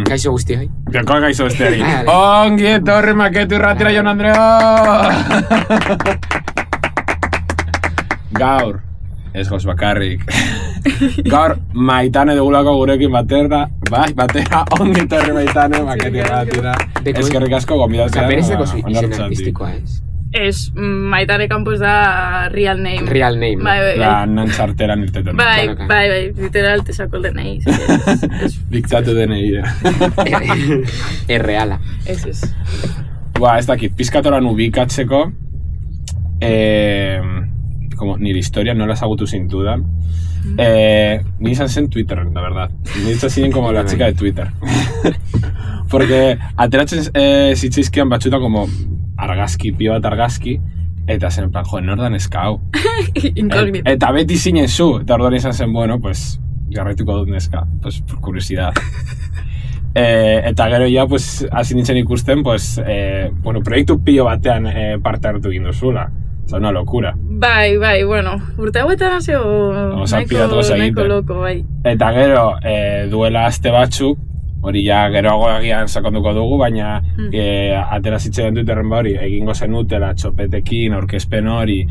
Kaixo guztioi. Biankoa gaixo besteari. Ongi etorri maketu irratira, Jon Andreo! Gaur, ez goz bakarrik. Gaur, Maitane dugulako gurekin batera, ongi etorri Maitane, maketu irratira. Eskerrik asko gonbidatzea. Berezeko izen artistikoa, ez? Ez, Maitane Campos da real name. Real name. La nantzartera nirtetan. Bai, literal te sako el DNI. Diktzatu DNI. Erreala. Ez. Ez dakit, pizkatoran ubikatzeko, como nire historia nola ezagutu zintudan. Ni izan zen Twitterren, la verdad. Ni izan ziren como la chica de Twitter. Porque ateratzen zitzaizkian batxuta como pio bat argazki, eta zen en plan, nordan eska hau. Incógnito. Eta beti zinen zu, eta orduan izan zen, bueno, pues, jarraituko dut neska, pues, por curiosidad. Eta gero ja, pues, hasi nintzen ikusten, pues, bueno, proiektu pilo batean parte hartu egin duzula. Osa, una locura. Bai, bueno, urte hauetan haseo nahiko loko, bai. Eta gero, duela aste batzuk, hori ja geroago agian sakonduko dugu, baina atera zitzen Twitterren hori, egingo zenutela txopetekin, orkezpen hori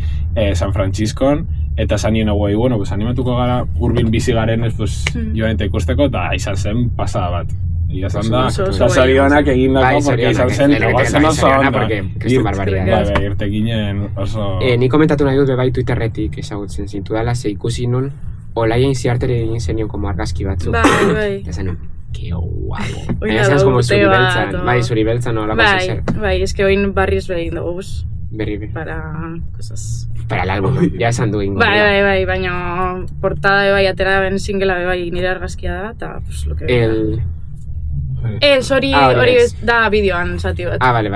San Franciscon, eta zan nien hogei, bueno, pues animatuko gara urbil bizi garen, pues, joan eta ikusteko, eta izan zen pasada bat. Ia zan da, eta zorionak egindako, porque izan zen, egon zen oso onda. Irte ginen oso... Ni komentatu nahi dut bebai Twitterretik ezagutzen zintu dela, ze ikusi nun, Olaien ziartere egin zenion como argazki batzuk. Bai. Eta zen, que guapo. Esas como zuri beltzan, bai, zuri beltzan o la cosa ser. Bai, es que oin barriz behin dugu. Berri. Para cosas... Para el álbum, ya esan du ingo. Bai, baina portada bai atera ben singela bai nire argazkia da, eta pues lo que... hori da bideoan zati bat. Vale.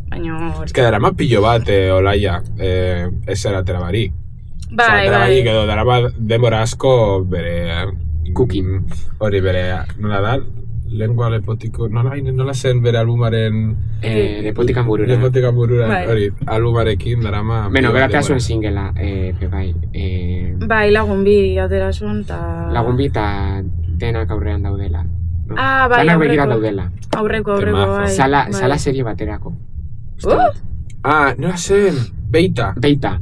Baina... Ez que darama pillo bat, Olaia, ez eratera barik. Bai. Edo darama denbora asko bere... Cooking. Hori bere, nola da? Lengua lepotiko, nola zen bere albumaren... Lepotikan burura. Hori, albumarekin darama... Beno, beratea zuen singela, bai. Bai, lagun bi atera zuen, eta... Lagun bi eta denak aurrean daudela. Bai, denak begira daudela. Aurreko, bai. Sala serie baterako. Nola zen, Beita. Beita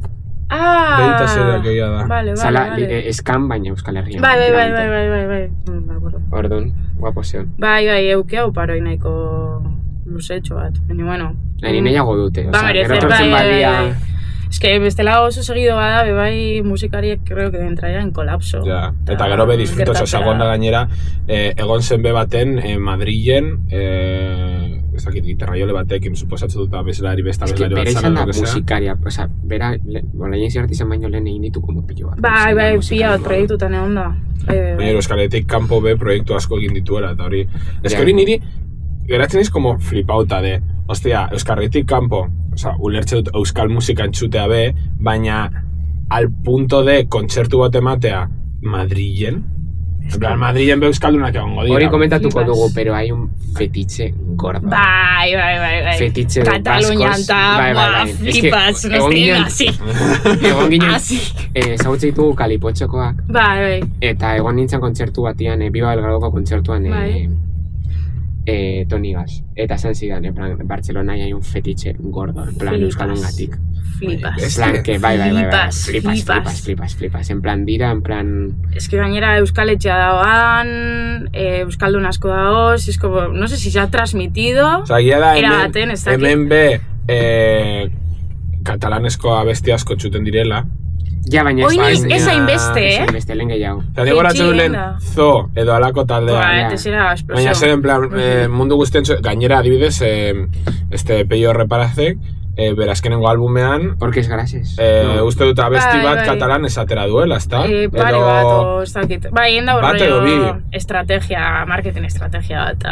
Seriak egia da. Vale. Sala eskan baina Euskal Herrian. Bai. Ordun, guapo zion. Bai, euke hau paroi nahiko luzetxo bat. Baina, bueno. Nahiago dute. Bai. Es que bestela oso seguido bada, bai musikariek creo que entraia en colapso. Ja, eta gero be disfruto segonda gainera, egon zen be baten Madrilen, ez dakit gitarraiole batekin suposatzen dut abeslari besta abeslari bat zara. Bera musikaria, osea, bera, lehen ziarti zen baino lehen egin ditu como pillo bat. Bai, pila bat proiektutan egon da. Baina Euskaletik kanpo be proiektu asko egin dituela, eta hori... Ez que hori niri, geratzen ez como flipauta de, ostia, Euskarretik kanpo, osea, ulertze dut euskal musika entzutea be, baina al punto de kontzertu bat ematea Madrilen, en plan, Madrilen be euskaldunak egongo dira. Hori komentatuko dugu, pero hay un fetiche gordo. Bai. Fetiche de vascos. Katalunian ta, flipas, nos tienen así. Egon ginen, zagutze ditugu Kalipotxokoak. Bai. Eta egon nintzen kontzertu batian, Biba Belgradoko kontzertuan, Toni Gas. Eta esan zidan, en plan, Barcelona hay un fetiche gordo, en plan, euskaldungatik. Flipas. En plan, que bai. Flipas. En plan, dira, en plan... Es que gainera euskaletxea dagoan, euskaldun asko dagoz, es como, no sé si se ha transmitido. O sea, guía da hemen be, katalanesko abesti asko txuten direla. Ja, baina ez hainbeste, hainbeste, lehen gehiago. Eta digo ratzen du lehen zo edo alako taldea. Baina zer, en plan, mundu guztien, gainera adibidez, Peio Reparazek, berazkenengo albumean... Porque es gracias. Uste dut abesti bat katalan esatera duela, ezta? Pare bat, ez dakit. Bai, enda horrello estrategia, marketing estrategia bat,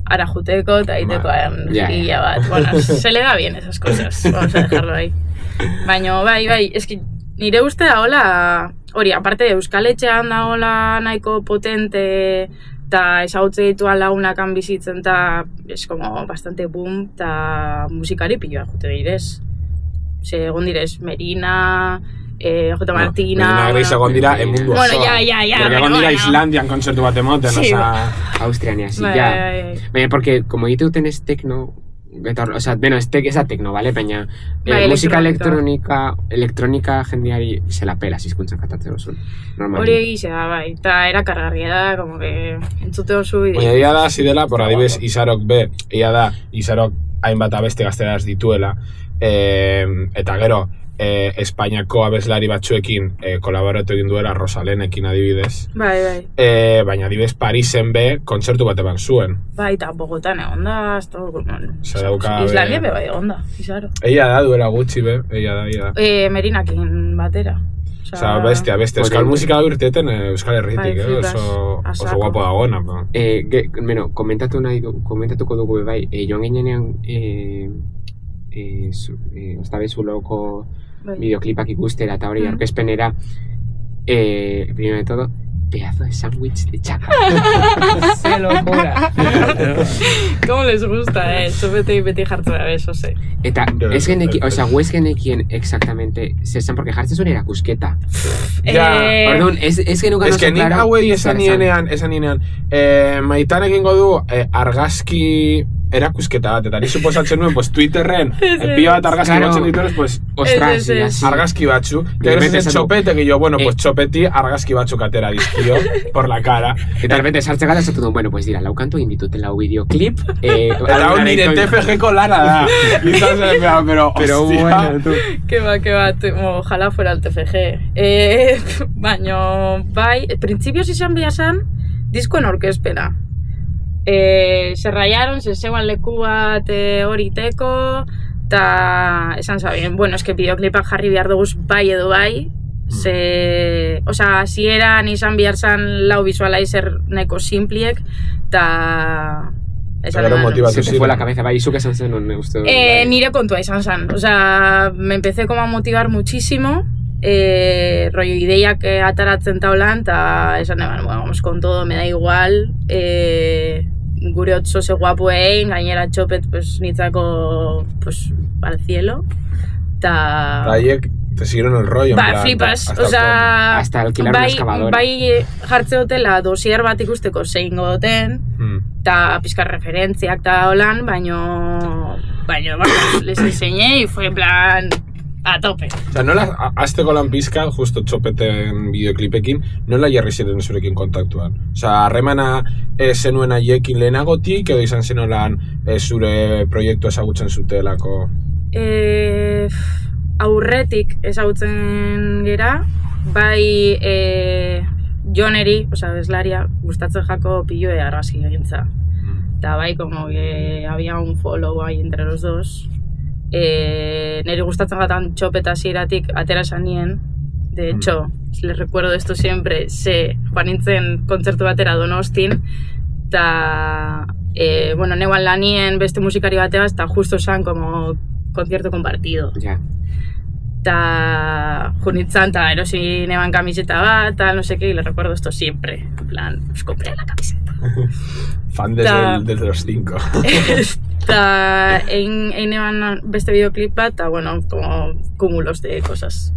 ara juteko eta iteko gila bat. Bueno, se le da bien esas cosas, vamos a dejarlo ahí. Baina, bai, es que... Nire uste da hola, hori, aparte euskaletxean da hola nahiko potente eta ezagutze dituan lagunakan bizitzen eta es como bastante boom eta musikari piloa jute direz. Egon direz Merina, J. Martina... Medina Gris egon dira emundu osoa. Bueno, ya. Porque egon dira Islandian kontzertu bat emoten, sí, Austrian, así, ya. Porque como duten es tecno, o sea, bueno, es esa tecno, ¿vale? Baina, música electrónica jendeari se la pela, si escuchan katatzen osun. Hori egize da, bai. Eta erakargarria da, como que entzute osu bide. Baina, ia da, zidela, por adibes, Isarok B, ia da, Isarok hainbat abeste gazteraz dituela, eta gero, Espainiako abeslari batzuekin kolaboratu egin duela Rosalenekin adibidez. Bai. Baina adibidez Parisen be kontzertu bat eban zuen. Bai, eta Bogotan egon da, Islandia be bai egon da, Isaro. Eia da, duela gutxi be, eia da. Merinakin batera. Osa, bestia, euskal musika da urteten euskal herritik, oso guapo dagoena. Bueno, komentatuko dugu bai, joan ginenean esta vez uloko videoclipak ikustera eta hori aurkezpenera primero de todo pedazo de sándwich de chapa se locura como les gusta beti jartu da beso eta ez genekien, o sea, hues genekien exactamente zesan porque jartzen zuen erakusketa perdón, ez genukan oso claro nik hauei esan nienean Maitan egingo du argazki erakusketa bat, eta ni suposatzen nuen, pues, Twitterren, pila bat argazki batzen dituenez, pues, ostras, argazki batzu, gero zen txopete, que bueno, pues, txopeti argazki batzuk atera dizkio, por la cara. Eta repente, sartze gara, esatu duen, bueno, pues, dira, lau kantu indituten lau videoclip, eta hau nire TFG-ko lana da, pero bueno, tú. Que va, ojalá fuera el TFG. Baina, bai, principios izan biazan, diskoen aurkezpena. Se rayaron, se zeuan leku bat horiteko, eta esan zabien, bueno, es que videoclipak jarri behar duguz bai edo bai, osea, hasieran izan behar zan lau visualizer neko simpliek, eta... Pero motivatu se te fue la cabeza, bai, izu que esan zen, no uste... Nire kontua izan zen, osea, me empecé como a motivar muchísimo, rollo ideiak ataratzen taulan, eta esan eban, bueno, vamos con todo, me da igual, gure otso ze guapo egin, gainera txopet, pues, nitzako, pues, al cielo, eta... Haiek, te siguieron el rollo, ba, flipas, osea... Hasta alquilar una excavadora. Bai jartze dutela dosier bat ikusteko zeingo duten, eta pizkar referentziak eta holan, baino, les enseñé y fue en plan... A tope. O sea, nola, azteko lan pizka, justo txopeten bideoklipekin, nola jarri ziren zurekin kontaktuan? O sea, harremana zenuen haiekin lehenagotik, edo izan zen olan zure proiektu ezagutzen zutelako? Aurretik ezagutzen gera, bai Joneri, osea, bezlaria, gustatzen jako pilloe argazki egintza. Eta bai, como que había un follow ahí entre los dos. Neri gustatzen gatan txopeta hasieratik atera esan nien. De hecho, les recuerdo esto siempre, joan nintzen kontzertu batera Donostin, eta, bueno, neuan lanien beste musikari batea, eta justo esan como concierto compartido. Ja. Eta junitzan, eta erosi neban kamiseta bat, tal, no sé qué, y les recuerdo esto siempre. En plan, pues compré la camiseta. Fan desde los 5. Eta egin neban beste videoclip bat, eta, bueno, como cúmulos de cosas.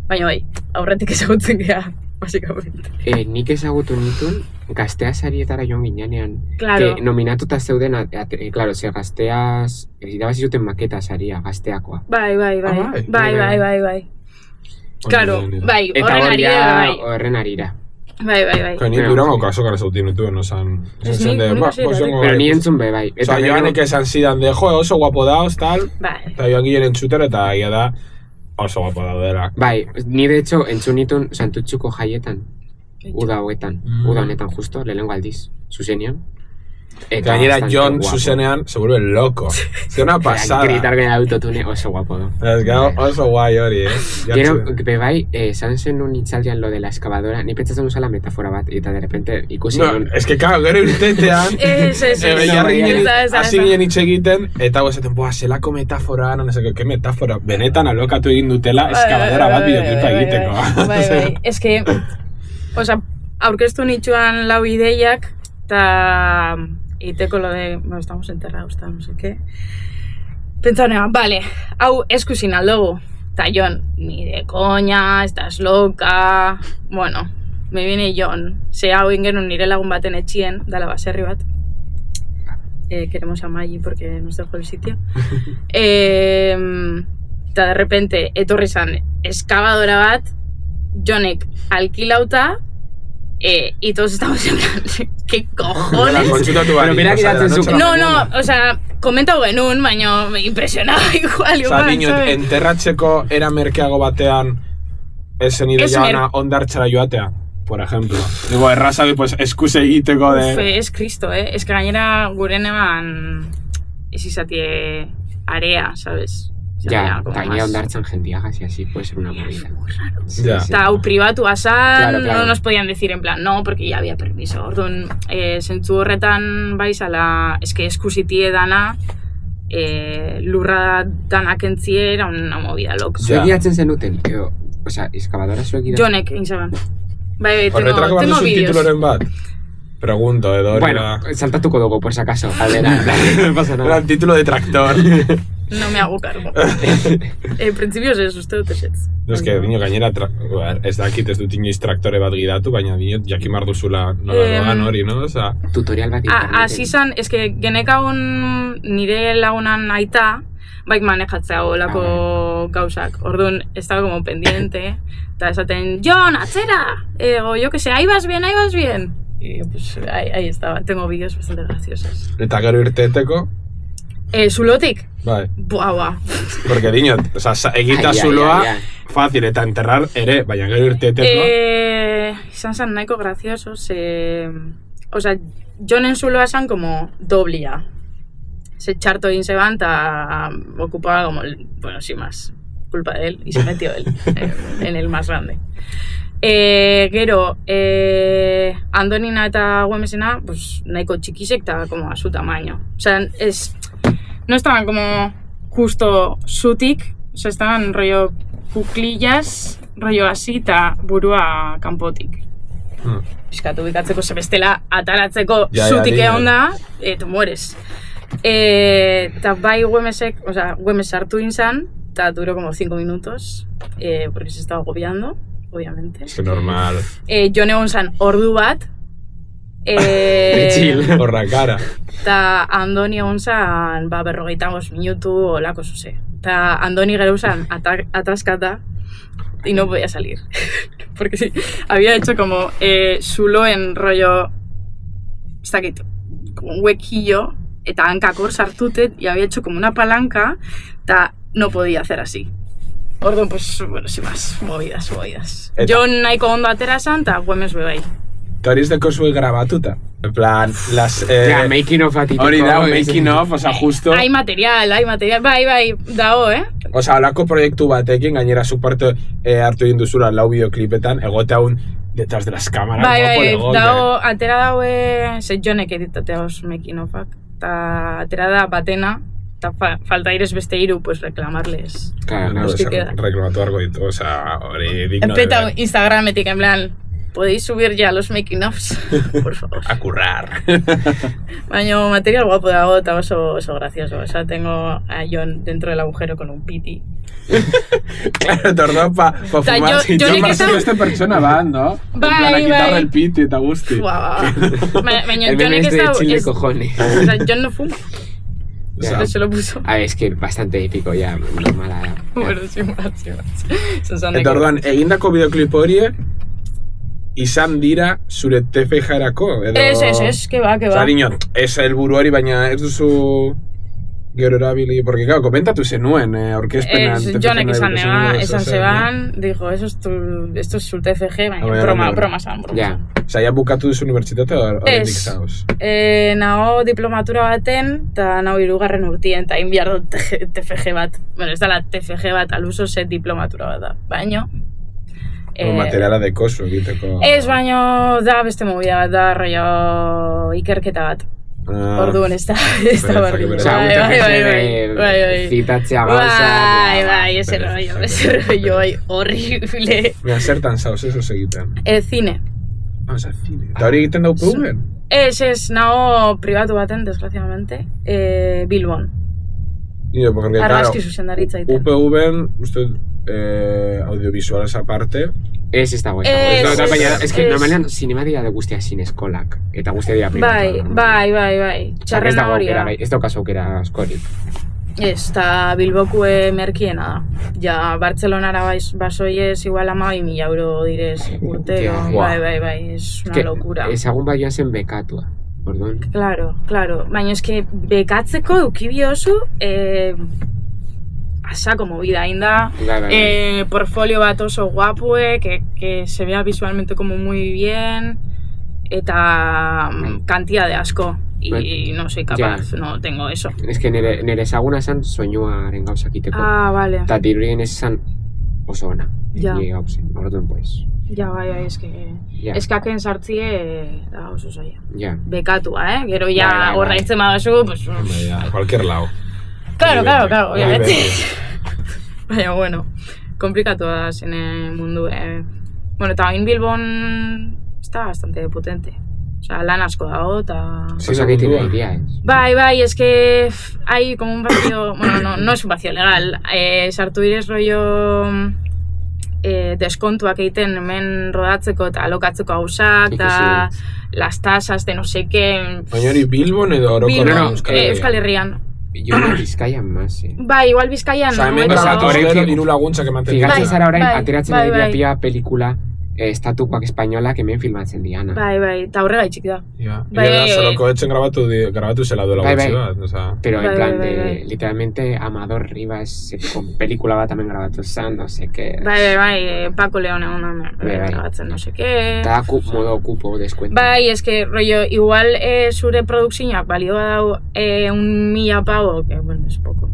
Baina bai, aurretik ezagutzen geha, básicamente. Nik ezagutu nituen, gaztea sarietara joan ginean. Claro. Que nominatuta zeuden, claro, ze gazteaz, irabazi zuten maketa saria, gazteakoa. Bai. Claro, bai, horren arira, bai. Horren arira. Bai. Que ni durango kaso gara zautin nituen, osan... Pero ni entzun be, bai. Osa, joanek esan zidan de, jo, oso guapo dauz, tal, eta joan ginen entzutero, eta ia da, oso guapo daudela. Bai, ni de hecho entzun nituen Santutxuko jaietan, uda honetan justo, lehenengo aldiz, zuzenean. Gainera John zuzenean se vuelve loco. Es una pasada. Gritar con el autotune oso guapo. Es que oso guay hori, Quiero que bai, esan zen un itzaldian lo de la excavadora, ni pentsatzen usala metafora bat, eta de repente ikusi non... No, es que claro, gero irtetean, hasi ginen hitz egiten, eta esaten, boa, zelako metafora, no sé qué metafora, benetan alokatu egin dutela excavadora bat bideoklipa egiteko. Bai, es que, o sea, aurkeztu nitxuan lau ideiak, eta... iteko lo de, bueno, estamos enterrados, no sé qué. Pentsanean, vale, hau eskusin aldugu. Eta Jon, ni de coña, estás loca... Bueno, me viene Jon. Ze hau ingenun nire lagun baten etxien, dala baserri bat. Queremos a Maggi porque nos dejó el sitio. Eta de repente, etorri zan eskabadora bat, Jonek alquilauta, y todos estamos en plan, ¿qué cojones? Pero mira que no, o sea, komentau genuen, baina me impresionaba igual. Osa, dinot, enterratzeko era merkeago batean esen ideia ondartxara joatea, por ejemplo. Digo, errazabi, pues, eskuse egiteko de... Uf, es Cristo, Es que gainera guren eban ez izatie area, ¿sabes? Ya, gainera ondartzan jendiagas y así puede ser una movida. Muy raro. Ya. Eta privatu asan, no nos podían decir en plan, no, porque ya había permiso. Orduan, zentzu horretan baizala, eske eskusitie dana, lurra danak entzie, era una movida loca. Zuek gidatzen zenuten, o sea, eskabadora zuek gidatzen? Jonek, inzaban. Bai, tengo vídeos. Tituloren bat? Pregunto, Edo. Bueno, saltatuko dugu, por si acaso. No pasa nada. Era el título de tractor. No me hago cargo. En principio es uste dut esetz. No, es que, bine, gainera, ez dakit ez dut inoiz traktore bat gidatu, baina bine, jakimar duzula nola doan hori, no? Osa... Tutorial bat internet. Asi zan, es que genekagun nire lagunan aita, baik manejatzea olako gauzak. Orduan, estaba como pendiente, eta esaten, Jon, atzera! O yo que sé, ahí vas bien, ahí vas bien. Y pues ahí estaba, tengo vídeos bastante graciosos. Eta gero irteeteko? Zulotik? Bai. Buah. Porque, dinot, o sea, egita zuloa, fácil, eta enterrar ere, baina gero irteeteko. Izan zan nahiko graciosos. O sea, Jonen zuloa zan como doblia. Se txarto egin zeban, eta ocupaba como, bueno, sin más, culpa de él, y se metió él en el más grande. Gero, Andonina eta Güemesena, pues, nahiko txikisek eta como a su tamaño. O sea, no estaban como justo zutik, o sea, estaban rollo kuklillas, rollo así, eta burua kanpotik. Piskatu bikatzeko zebestela ataratzeko zutik egon da, te mueres. Eta bai Güemesek, o sea, Güemes hartu inzan, eta duró como 5 minutos, porque se estaba agobiando. Obviamente. Es que normal. Jon egon zan ordu bat. Horra cara. Eta Andoni egon zan, 45 minutu olako zuze. Eta Andoni gero zan atascata y no podía salir. Porque sí, había hecho como zuloen rollo, ez dakit, como un huequillo, eta hankakor sartutet, y había hecho como una palanca, eta no podía hacer así. Orduan, pues, bueno, sin más, movidas. Jon nahiko ondo atera zan, eta Güemes bebai. Eta hori ez deko zuen grabatuta? En plan, las... making of atiteko. Hori da, making of, oza, justo... Hay material, bai, dago, Oza, holako proiektu batekin, gainera suparte hartu egin duzula lau bideoklipetan, egote haun detrás de las cámaras. Bai, dago, atera daue, ze Jonek editatea os making ofak, eta atera da batena, eta falta irez beste iru, pues reclamarles. Claro, reclamatu argo ditu, oza, hori digno de ver. Instagrametik, en plan, podéis subir ya los making-ofs, por favor. A currar. Baina material guapo dago, eta oso gracioso. O sea, tengo a Jon dentro del agujero con un piti. Claro, tornó pa fumar. Yo marzo esta persona va, ¿no? Para quitarle el piti, eta guzti. Baina Jonek ez da... chile cojones. O sea, Jon no fuma. O sea, se lo puso. A ver, es que bastante épico ya, normal. Bueno, sí, más. Eta orduan, egindako bideoklip horiek, izan dira zure TFJ-erako, edo... Ez, que va. Osa, niñot, ez helburu hori, baina ez duzu gero erabili, porque, claro, komentatu zenuen, orkespenan... Jonek esan zeban, dijo, esto es su TFG, baina broma zan. Ja. Osa, ya bukatu duzu unibertsitate horretik zauz? Nago diplomatura baten, eta nago 3. urtien, eta inbiar dut TFG bat. Bueno, ez da la TFG bat, aluso set diplomatura bat da, baina... materiala de kosu egiteko... Ez, baina da beste movida bat, da rollo ikerketa bat. Orduan ez da barri. Bai. Zitatzea gauza... Bai, ese rollo, horrible. Mira, zertan zauz eso egiten? Cine. Osa, cine. Eta hori egiten da UPV-en? Ez, nago pribatu baten, desgraciadamente, Bilbon. Argazki zuzendaritza egiten. UPV-en, uste, audiovisuales aparte. Ez dago. Ez que normalean sinema dira de guztia sin eskolak. Eta guztia dira privatu. Bai. Txarrena hori da. Ez daukazu aukera askorik. Ez, eta Bilbokue merkiena da. Ja, Bartzelonara basoiez igual 12.000 euro direz urtero. Bai, es una locura. Ezagun bai joan zen bekatua. Perdón. Claro. Baina eske bekatzeko eukibiozu, asako movida ainda, portfolio bat oso guapue, que se vea visualmente como muy bien, eta cantidad de asko. Y no soy capaz, no tengo eso. Es que nire ezaguna esan soinuaren gauzak iteko. Vale. Eta dirudien esan oso ona. Ja. Nire gauzen, horretu pues. Ja, bai, eskaken sartzie da oso zaila. Ja. Bekatua, Gero ja horraitzen badazu, pues... A cualquier lado. Claro, obviamente. Baina, bueno, komplikatua da zene mundu, Bueno, eta hain Bilbon está bastante potente. O sea, lan asko dago, eta... Sí, eso que tiene idea, Bai, es que hay como un vacío... Bueno, no es un vacío legal. Sartu direz rollo... deskontuak egiten hemen rodatzeko eta alokatzeko hausak, eta las tasas de no sé qué... Baina hori Bilbon edo orokorrean Euskal Herrian. Yo en Bizkaian más, Bai, igual Bizkaian... Osa, hemen gozatu diru laguntzak ematen. Figatzen zara orain, ateratzen dira pia pelikula estatukoak espainolak hemen filmatzen diana. Bai, eta horrega itxik da. Ia, zeloko etxen grabatu zela duela gutxi bat. Pero en plan de, literalmente, Amador Rivas con pelikula bat hemen grabatu zen, no sé qué. Bai, Paco León egon grabatzen, no sé qué. Eta modo cupo descuento. Bai, es que, rollo, igual zure produkzioak balio badau 1.000 pavo, que, bueno, es poco,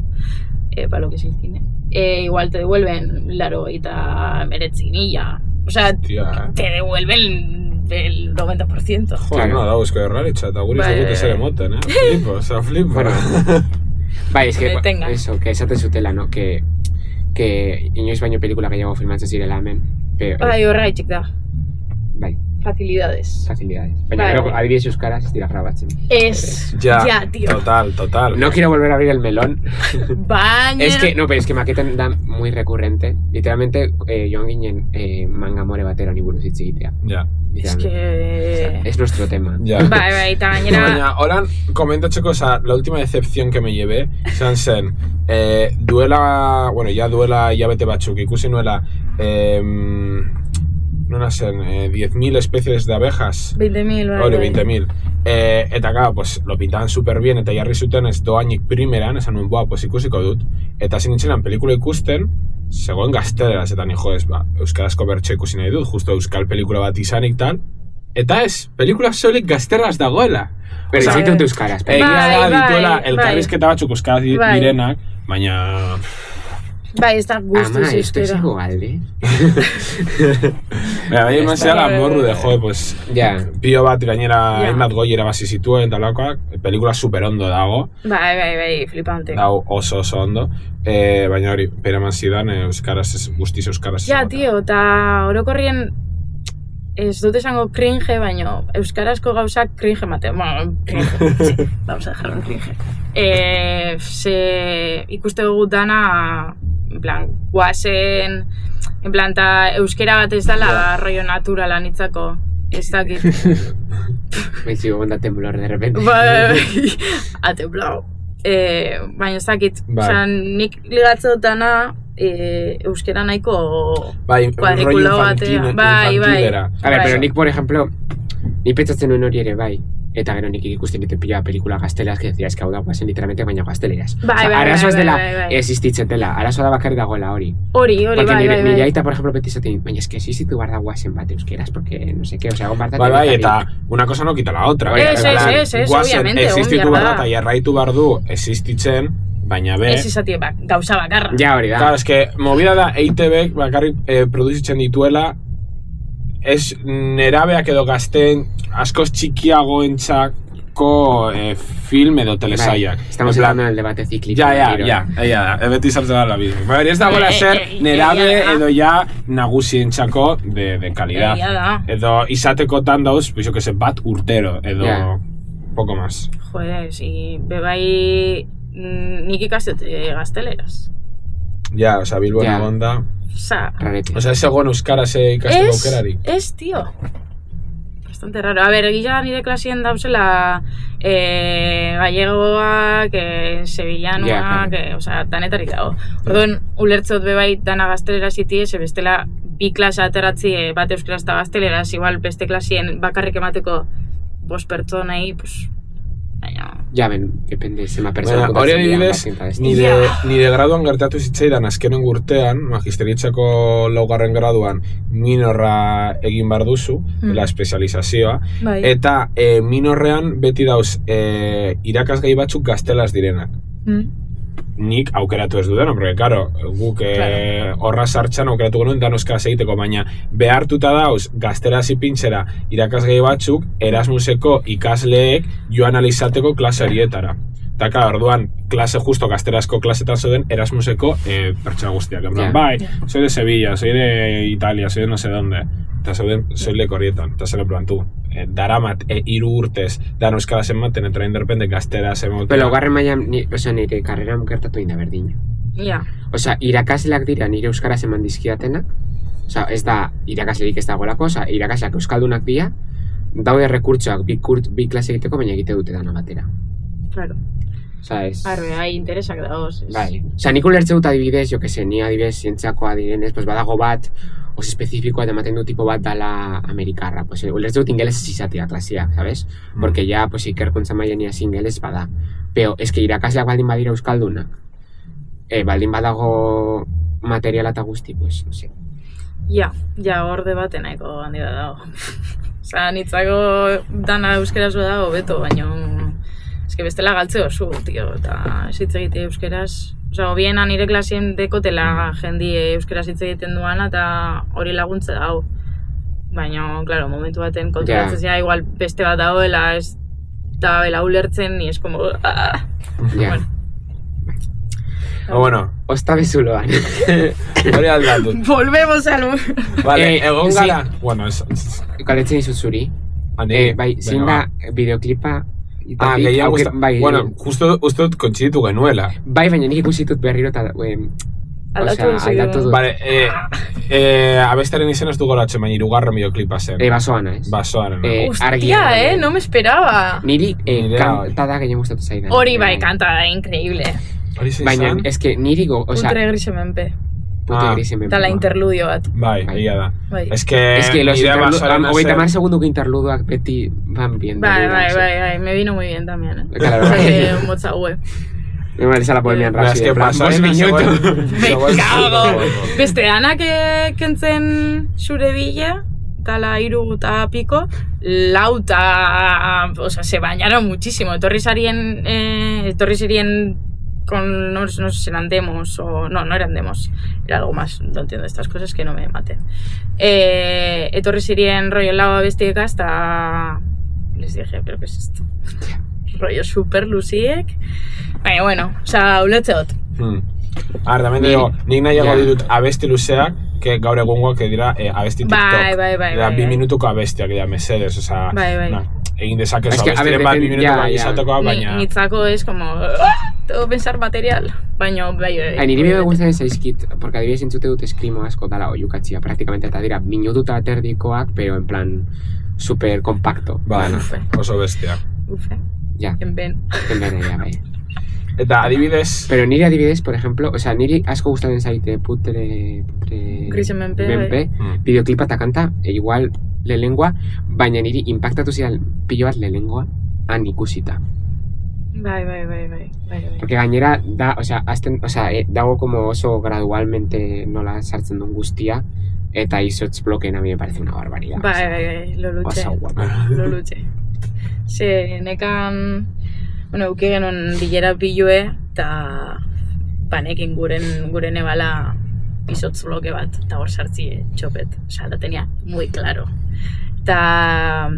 para lo que se cine. Igual te devuelven, claro, eta 19.000. O sea, te devuelven el 90%. Joder, no, da busco de raritza, eta guri segute zer emoten, Flipo. Bueno, bai, es que, eso, que esaten zutela, ¿no? Que inoiz baino pelikula gehiago filmatzen zirela hemen. Bai, horra itxik da. Bai. Facilidades. Baina, creo que adibidez euskaraz ez dira grabatzen. Ya, tío. Total. No quiero volver a abrir el melón. Baina... Es que Maketan da muy recurrente. Literalmente, joan ginen mangamore batera honi buruz hitz egitea. Ja. Es que... Es nuestro tema. Ja. Bai, eta gainera... Baina, horan, komentatzeko, la última decepción que me llevé, zen, duela hilabete batzuk, ikusi nuela, no zen, 10.000 especies de abejas. 20.000, bai. Hori, 20.000. Eta, claro, pues, lo pintaban super bien, eta jarri zuten ez doainik primeran, esan nuen, pues ikusiko dut. Eta zin nintzen pelikula ikusten, zegoen gazteleraz, eta nijo ez, euskarazko bertso ikusi nahi dut, justo euskal pelikula bat izanik tal. Eta ez, pelikula solik gazteraz dagoela. Pero izaitu dut euskaraz. Egia da dituela elkarrizketa batzuk euskaraz direnak, baina... Bai, ez da guztiz izkera. Esto es igualde. Bai, eman zela morru de pues... Pio bat gainera hainbat goi erabazi zituen, talakoak, pelikula super ondo dago. Bai, flipante. Dago oso ondo. Baina hori, pere eman zidan, guztiz euskaraz. Ja, tio, eta orokorrien... Ez dut esango cringe, baina euskarazko gauzak cringe mate. Bueno, cringe, sí, vamos a dejarlo en cringe. Ikuste dugu dana, en plan, guazen, en plan, ta euskera bat ez dala rollo naturala nitzako. Ez dakit. Me sigo con da temblor de repente. A temblor. Baina ez dakit. Osa, nik ligatze dut dana, euskera nahiko kuadrikulo batean. Bai. A ver, pero nik, por ejemplo, ni pentsatzen nuen hori ere bai. Eta gero nik ikusten dute pila pelikula gazteleraz, que decía, es que hau da guazen literalmente baina gazteleraz. Arazoa ez dela existitzen dela, arazoa da bakarri dagoela hori. Hori, bai. Nire aita, por ejemplo, beti zaten, baina es que existitu bar da guazen bat euskeraz, porque no sé qué, o sea, egon bartatik. Bai, eta una cosa no quita la otra. Es, obviamente, existitu bar da, eta jarraitu bar du existitzen, baina be... Ez izatie gauza bakarra. Ja, hori da. Claro, es que movida da EITB bakarrik produzitzen dituela, ez nerabeak edo gazten askoz txikiagoentzako film edo telesaiak. Estamos hablando del debate cíclico. Ja, beti sartzen da la misma. Baina ez dagoela ser nerabe edo ja nagusientzako de calidad. Edo izatekotan dauz, pues yo que sé, bat urtero, edo poco más. Joder, si bebai nik ikastote gazteleraz. Ja, o sea, Bilbo egon da... Osa, ez egon euskaraz ikasteko aukerari? Ez, tío. Bastante raro. A ver, gila nire klasien dauzela gallegoak, sevillanoak, danetarik dago. Orduan, ulertzot bebai dana gaztelera ziti, bestela bi klasa ateratzi bat euskaraz eta gazteleraz, igual beste klasien bakarrik emateko 5 pertsonai, pues... Ja, depende, zema persona hori adibidez, nire graduan gertatu zitzaidan azkenen urtean, magisteritzako 4. graduan minorra egin behar duzu, la espezializazioa, eta minorrean beti dauz irakasgai batzuk gaztelaz direnak. Nik aukeratu ez dudena, porque, karo, guk horra sartxan aukeratu genuen danoskaz egiteko, baina behartuta dauz gazteraz ipintzera irakasgai batzuk Erasmuseko ikasleek joan alizateko klase horietara. Eta, klar, orduan, klase justo gazterazko klasetan zeuden Erasmuseko pertsona guztiak. Bai, soy de Sevilla, soy de Italia, soy de no sé dónde. Eta zeuden, soy leko horietan. Eta zer plantu. Daramat, 3 urtez, dan euskaraz ematen, eta inderpende gazteraz ematen. Pero garren maian, nire karreran gertatu inda berdina. Osa, irakasleak dira nire euskaraz eman dizkiatenak. Osa, ez da irakaslerik ez dagoelako, osa, irakasleak euskaldunak dira, daude rekurtsoak bi klase egiteko, baina egite dute dana batera. Claro. Osa, ez... Arre, interesak dagoz. Bai. Osa, nik ulertze dut adibidez, jo que se, ni adibidez zientziakoa direnez, pues badago bat, oso espezifikoa ematen du tipo bat dala amerikarra. Pues ulertze dut ingeles izatea klasiak, sabes? Porque ya, pues ikerkuntza mailan iaz ingeles bada. Pero, es que irakasleak baldin badira euskaldunak, baldin badago materiala eta guzti, pues, no sé. Ja, hor debaten nahiko handi bat dago. Osa, nitzako dana euskeraz dago beto, baina... Ez que bestela galtze oso, tio, eta ez hitz egite euskeraz. Osa, biena nire klasien dekotela jendie euskeraz hitz egiten duana, eta hori laguntza dago. Baina, klaro, momentu baten konturatzen zera, igual beste bat dagoela, ez da bela ulertzen, ni es como... Bueno, osta bezuloan. Hori aldatu. Volvemos al... Vale, egon gara... Bueno, ez... Kaletzen izut zuri. Bai, zein da bideoklipa... gehiago guzta... Bueno, justo uste dut kontxiditu genuela. Bai, baina nik ikusitut berriro eta... Aldatu dut. Vale, abestaren izen ez du goratzen, baina 2. bideoklipa zen. Basoana, ez? Basoana. Hostia, no me esperaba. Niri kantada gehien gustatu zaidan. Hori bai, kantada, increíble. Baina, ez que niri go... Putre grisemenpe. Eta la interludio bat. Bai, egia da. Ez que nire basoarena zen... 30 segunduko interluduak beti van bien. Bai, me vino muy bien también, Claro, un motza hue. Igual esa la poemia rápido. Es que basoarena zegoen... Me cago! Beste anak kentzen zure bila, eta la 3 eta piko, lauta... O sea, se bañaron muchísimo. Etorri zerien con, no sé si eran demos o... No eran demos, era algo más, no entiendo estas cosas que no me maten. Etorri zirien rollo laua bestieka, hasta... Les dije, ¿pero qué es esto? Rollo super luziek. Baina, bueno, oza, uletze dut. Tamén digo, nik nahiago ditut abesti luzeak, que gaur egungoak dira abesti TikTok. Bai. 2 minutuko abestiak dira, mesedes, oza... Bai. Egin dezakezu abestiren bat 2 minutuko izatekoa, baina... Nitzako es como... Tengo que pensar material, baina... Niri bebe gustatzen zaizkit, porque adibidez entzute dut eskrimo asko dala oiukatzia, praktikamente, eta dira minututa aterdikoak, pero en plan super compacto. Bai, oso bestia. Ja. Enben, bai. Eta adibidez... Pero niri adibidez, por ejemplo, o sea, niri asko gustatzen zaite putre menpe, videoclipa eta kanta, igual lelengua, baina niri impactatu zidan pilo bat lelengua han ikusita. Bai. Porque gainera da, dago como oso gradualmente nola sartzen duen guztia, eta izotz bloken a mí me parece una barbaridad. Bai, lo luche. Ze, nekan, euke genuen bilera pilue, eta panekin guren ebala izotz bloke bat, eta hor sartzi txopet. Osa, lo tenía muy claro. Eta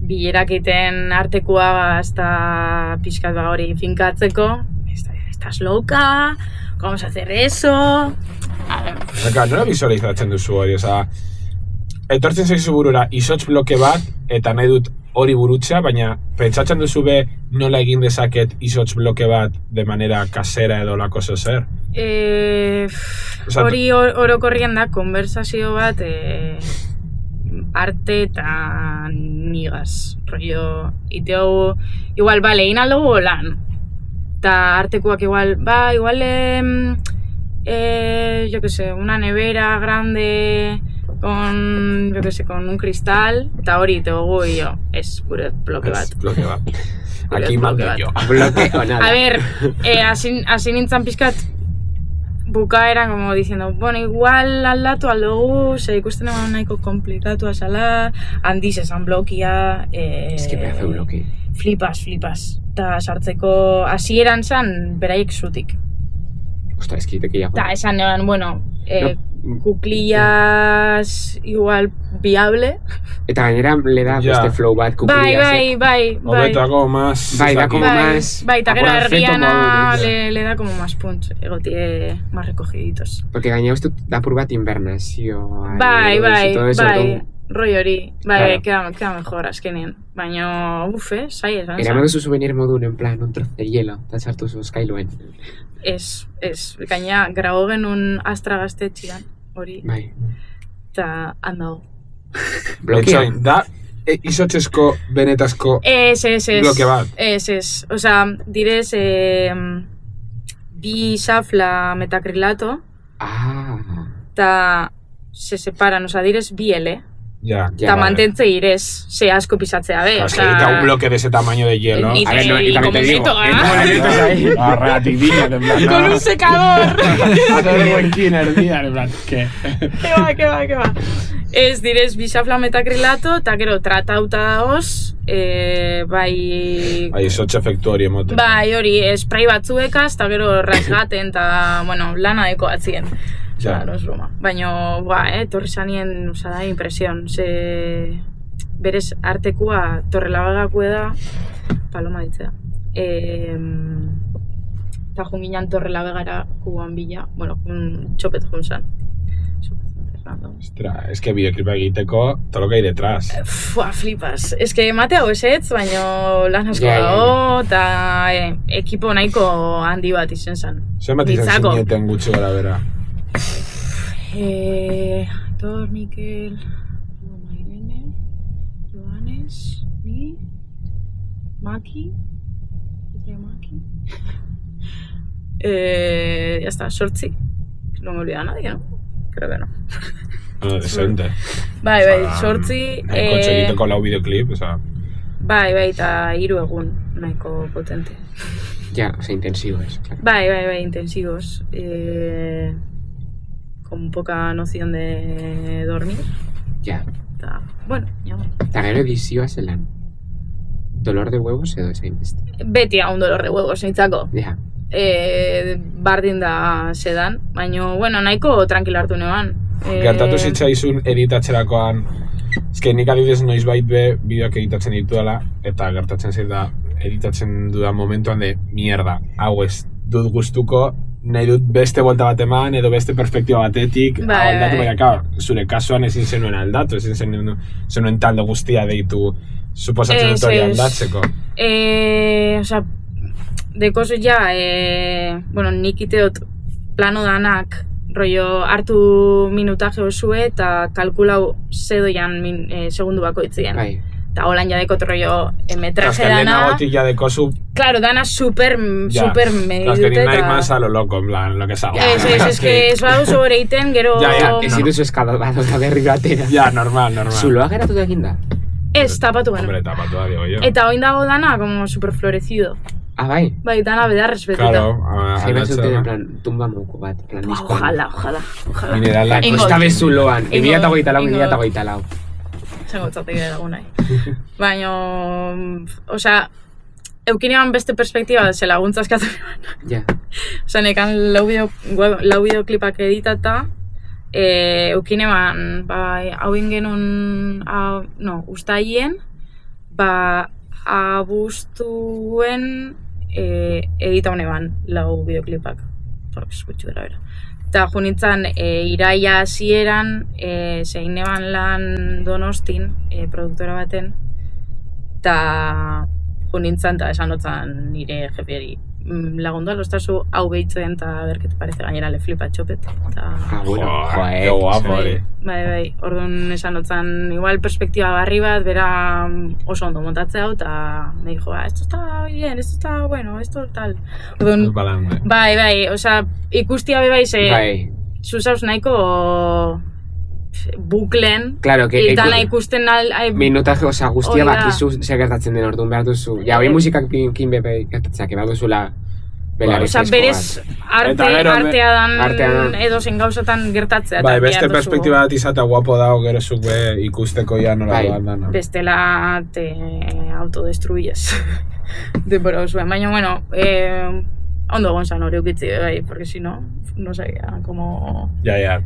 bilerak egiten artekoa hasta pixkat hori finkatzeko, estás loca, vamos a hacer eso... Nola visualizatzen duzu hori, etortzen zaizu burura izotz bloke bat, eta nahi dut hori burutzea, baina pentsatzen duzu be nola egin dezaket izotz bloke bat de manera kasera edo lako zer? Hori orokorrien da, konversazio bat arte eta nigaz. Rollo, iteo, igual, bale, egin aldugu lan. Eta artekuak igual, yo que sé, una nevera grande con, yo que sé, con un cristal, eta hori iteugu yo, es gure bloke bat. Bloke bat. Aquí mando yo. Bloque o nada. A ver, así nintzen pizkat, bukaeran, como diciendo, bueno, igual aldatu aldugu, se ikusten eman nahiko komplikatu azala, handiz esan blokia. Es que pedazo bloque. Flipas. Ta sartzeko, hasieran zan, beraiek zutik. Ostras, es que te quería Ta esan eban, bueno, kuklillas igual viable. Eta gainera le da beste flow bat kuklillas. Bai. Hobeta como más... Bai, da como más... Bai, eta gero ergiana le da como más punch, egotie más recogiditos. Porque gainera uste da pur bat invernazio. Bai, rollo hori. Bai, queda mejor azkenien. Baina, sai esan. Eraman duzu souvenir modun, en plan, un trozo de hielo, eta sartu zu Skyluen. Ez, gaina, grago genuen Astra gaztetxian, hori. Bai. Eta handago. Blokean, da, izotxezko, benetazko bloke bat. Ez. Osea, direz, bi xafla metakrilato. Eta se separan, osea, direz bi L. Ya. Eta mantentze irez, ze asko pisatzea be. Es que edita un bloque de ese tamaño de hielo. Y como meto, Reatidilla, en plan. Con un secador. A todo el buen kiner, en plan, ¿qué? Ke ba. Ez direz, bisafla metakrilato, eta gero tratauta dagoz, bai... Bai, izotxe efektu hori emoten. Bai, hori, spray batzuekaz, eta gero rasgaten, eta, bueno, lana eko atzien. Ja. No es broma. Baina, torri zanien, da, impresion. Ze... Berez, artekua Torrelavegakue da, paloma ditzea. Eta junginan Torrelavegara kuban bila, bueno, txopet junzan. Ostra, es que videoclipa egiteko, todo lo que hay detrás. Flipas. Es que mate hau esetz, baina lan asko dago, eta ekipo nahiko handi bat izen zen. Zer bat izan zineten gutxi gara bera? Aitor, Mikel, Irene, Joanes, ni, Maki, ya está, Sortzi. No me olvida nadie, ¿no? Creo que no. Bueno, decente. Bai, Sortzi. Kotxe egiteko lau videoclip, oza... Bai, eta 3 egun nahiko potente. Ja, intensivos, claro. Bai, intensivos. Con poca noción de dormir. Ja. Eta, bueno, llamo. Eta gero edizioa zelan. Dolor de huevos edo esain beste? Beti un dolor de huevos, nintzako. Ja. Bardin da sedan, baina, bueno, nahiko tranquila hartu neban. Gertatu zitzaizun editatzerakoan, eske nik adibidez noizbait be bideoak editatzen dituela, eta gertatzen zait da editatzen dudan momentuan de mierda, hau ez dut gustuko, nahi dut beste volta bat eman, edo beste perspektiba batetik, aldatu, baina, claro, zure kasuan ezin zenuen aldatu, ezin zenuen talde guztia deitu, suposatzen dut hori aldatzeko. Osea, dekoz ja, bueno, nik iteot plano danak, rollo hartu minutaje osue eta kalkulau zedoian segundu bakoitzien. Bai. Eta holan jadeko rollo metraje dana... lehenagotik jadeko su... Claro, dana super medidute. Es que ni nahi más a lo loco, en plan, lo que salga. Es que ez badu sobre iten, gero... Ja, ez ditu zu eskalado da berri batera. Ja, normal. Zuloa geratu da eginda? Ez, tapatu gano. Hombre, tapatu da, digo yo. Eta oin dago dana, como super florecido. Ah, bai? Bai, dana beda respetita. Claro, Jaiba zuten, en plan, tumba moko bat, en plan, diskoan. Ojalá. Minerala. Esta vez zuloan, 2024 lau. Zango txatek edagun nahi. Baina, osea, eukinean beste perspektiba ze laguntza eskatu niban. Ja. Osea, nekan lau videoklipak editata, eukinean, hau ingenun, ustaien, abuztuen edita honeban lau videoklipak. Gutxu bera. Eta junitzen iraia hasieran zein neban lan Donostin, produktora baten, eta junitzen eta esanotzen nire jefieri, lagundu alostazu hau behitzen eta berket parece gainera le flipa txopet. Bueno, qué guapo, hori. Bai, orduan esan otzan, igual perspektiba barri bat, bera oso ondo montatzea hau, eta me dijo, esto está bien, esto está bueno, esto tal. Orduan, bai, osea, ikustia bai, zuzauz nahiko buklen, claro, que eta ikusten minutaje, osea, guztia bakizu ze gertatzen den orduan behar duzu. Ja, hori musikak kin bepe gertatzeak, behar duzula belari fresko bat. Berez artea dan edo zen gauzatan gertatzea. Bai, beste perspektiba bat izatea guapo dago gero zuk ikusteko ja nola doan dana. Bestela te autodestruyes. Denbora osuen, baina, bueno, ondo gonzan hori ukitzi, bai, porque si no sabía como... Ja.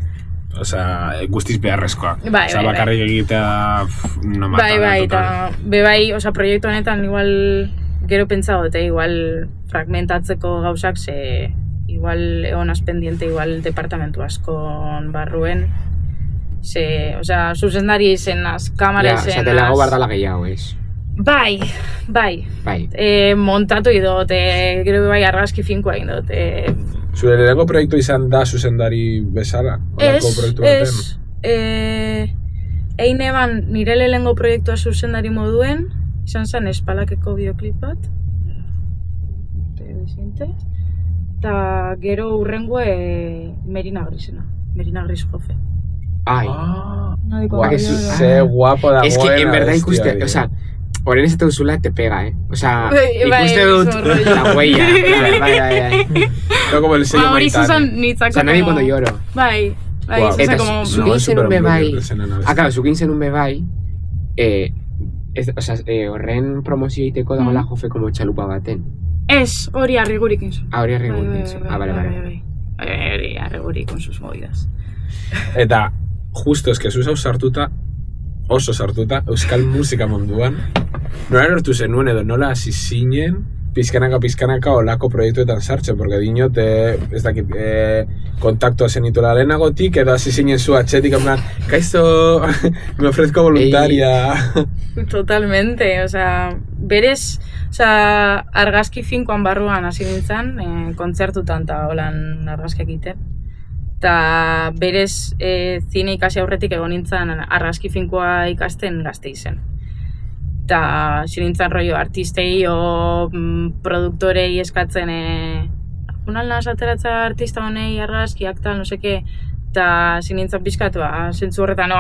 Osea, guztiz beharrezkoa. Osea, bakarrik egitea no mata. Bai, eta bai, osea, proiektu honetan igual gero pentsado, eta igual fragmentatzeko gauzak, ze igual egonaz pendiente igual departamentu askon barruen, ze, osea, zuzendari zenaz, kamara zenaz... Ja, zatelago bardala gehiago, ez? Bai. Montatu idot, gero bai argazki finkoa indot. Zure lehenengo proiektu izan da zuzendari bezala? Ez. Eine ban nire lehenengo proiektua zuzendari moduen, izan zen Espalakeko bideoklip bat. Eta gero urrengoe Merina Grisena. Merina Gris Jofe. Ai. Ze guapo da. Es que en verdad ikuste, o sea, Oren ez duzula te pega, O sea, ikuste dut la huella. Bai. No como el sello Maitani. O sea, nadie cuando lloro. Bai. Eta zukin zenun bebai. Claro, zukin zenun bebai. O sea, horren promozio egiteko dagoela Jofe como txalupa baten. Ez, hori arrigurik inzu. Hori arrigurik inzu. Vale. Hori arrigurik con sus movidas. Eta, justo, eske zuz hau sartuta, oso sartuta, euskal musika munduan, nola lortu zenuen edo nola hasi zinen pizkanaka olako proiektuetan sartzen, porque dinot, ez dakit, kontaktua zenituela lehenagotik, edo hasi zinen zu atxetik, en plan, kaizto, me ofrezco voluntaria. Totalmente, berez, argazki finkoan barruan hasi nintzen, kontzertutan eta holan argazkiak egiten. Eta berez zine ikasi aurretik egon nintzen argazki finkoa ikasten Gasteizen. Eta zinintzen rollo artistei o produktorei eskatzen unalna ateratza artista honei argazkiak tal, no seke, eta zinintzen pizkat, zentzu horretan,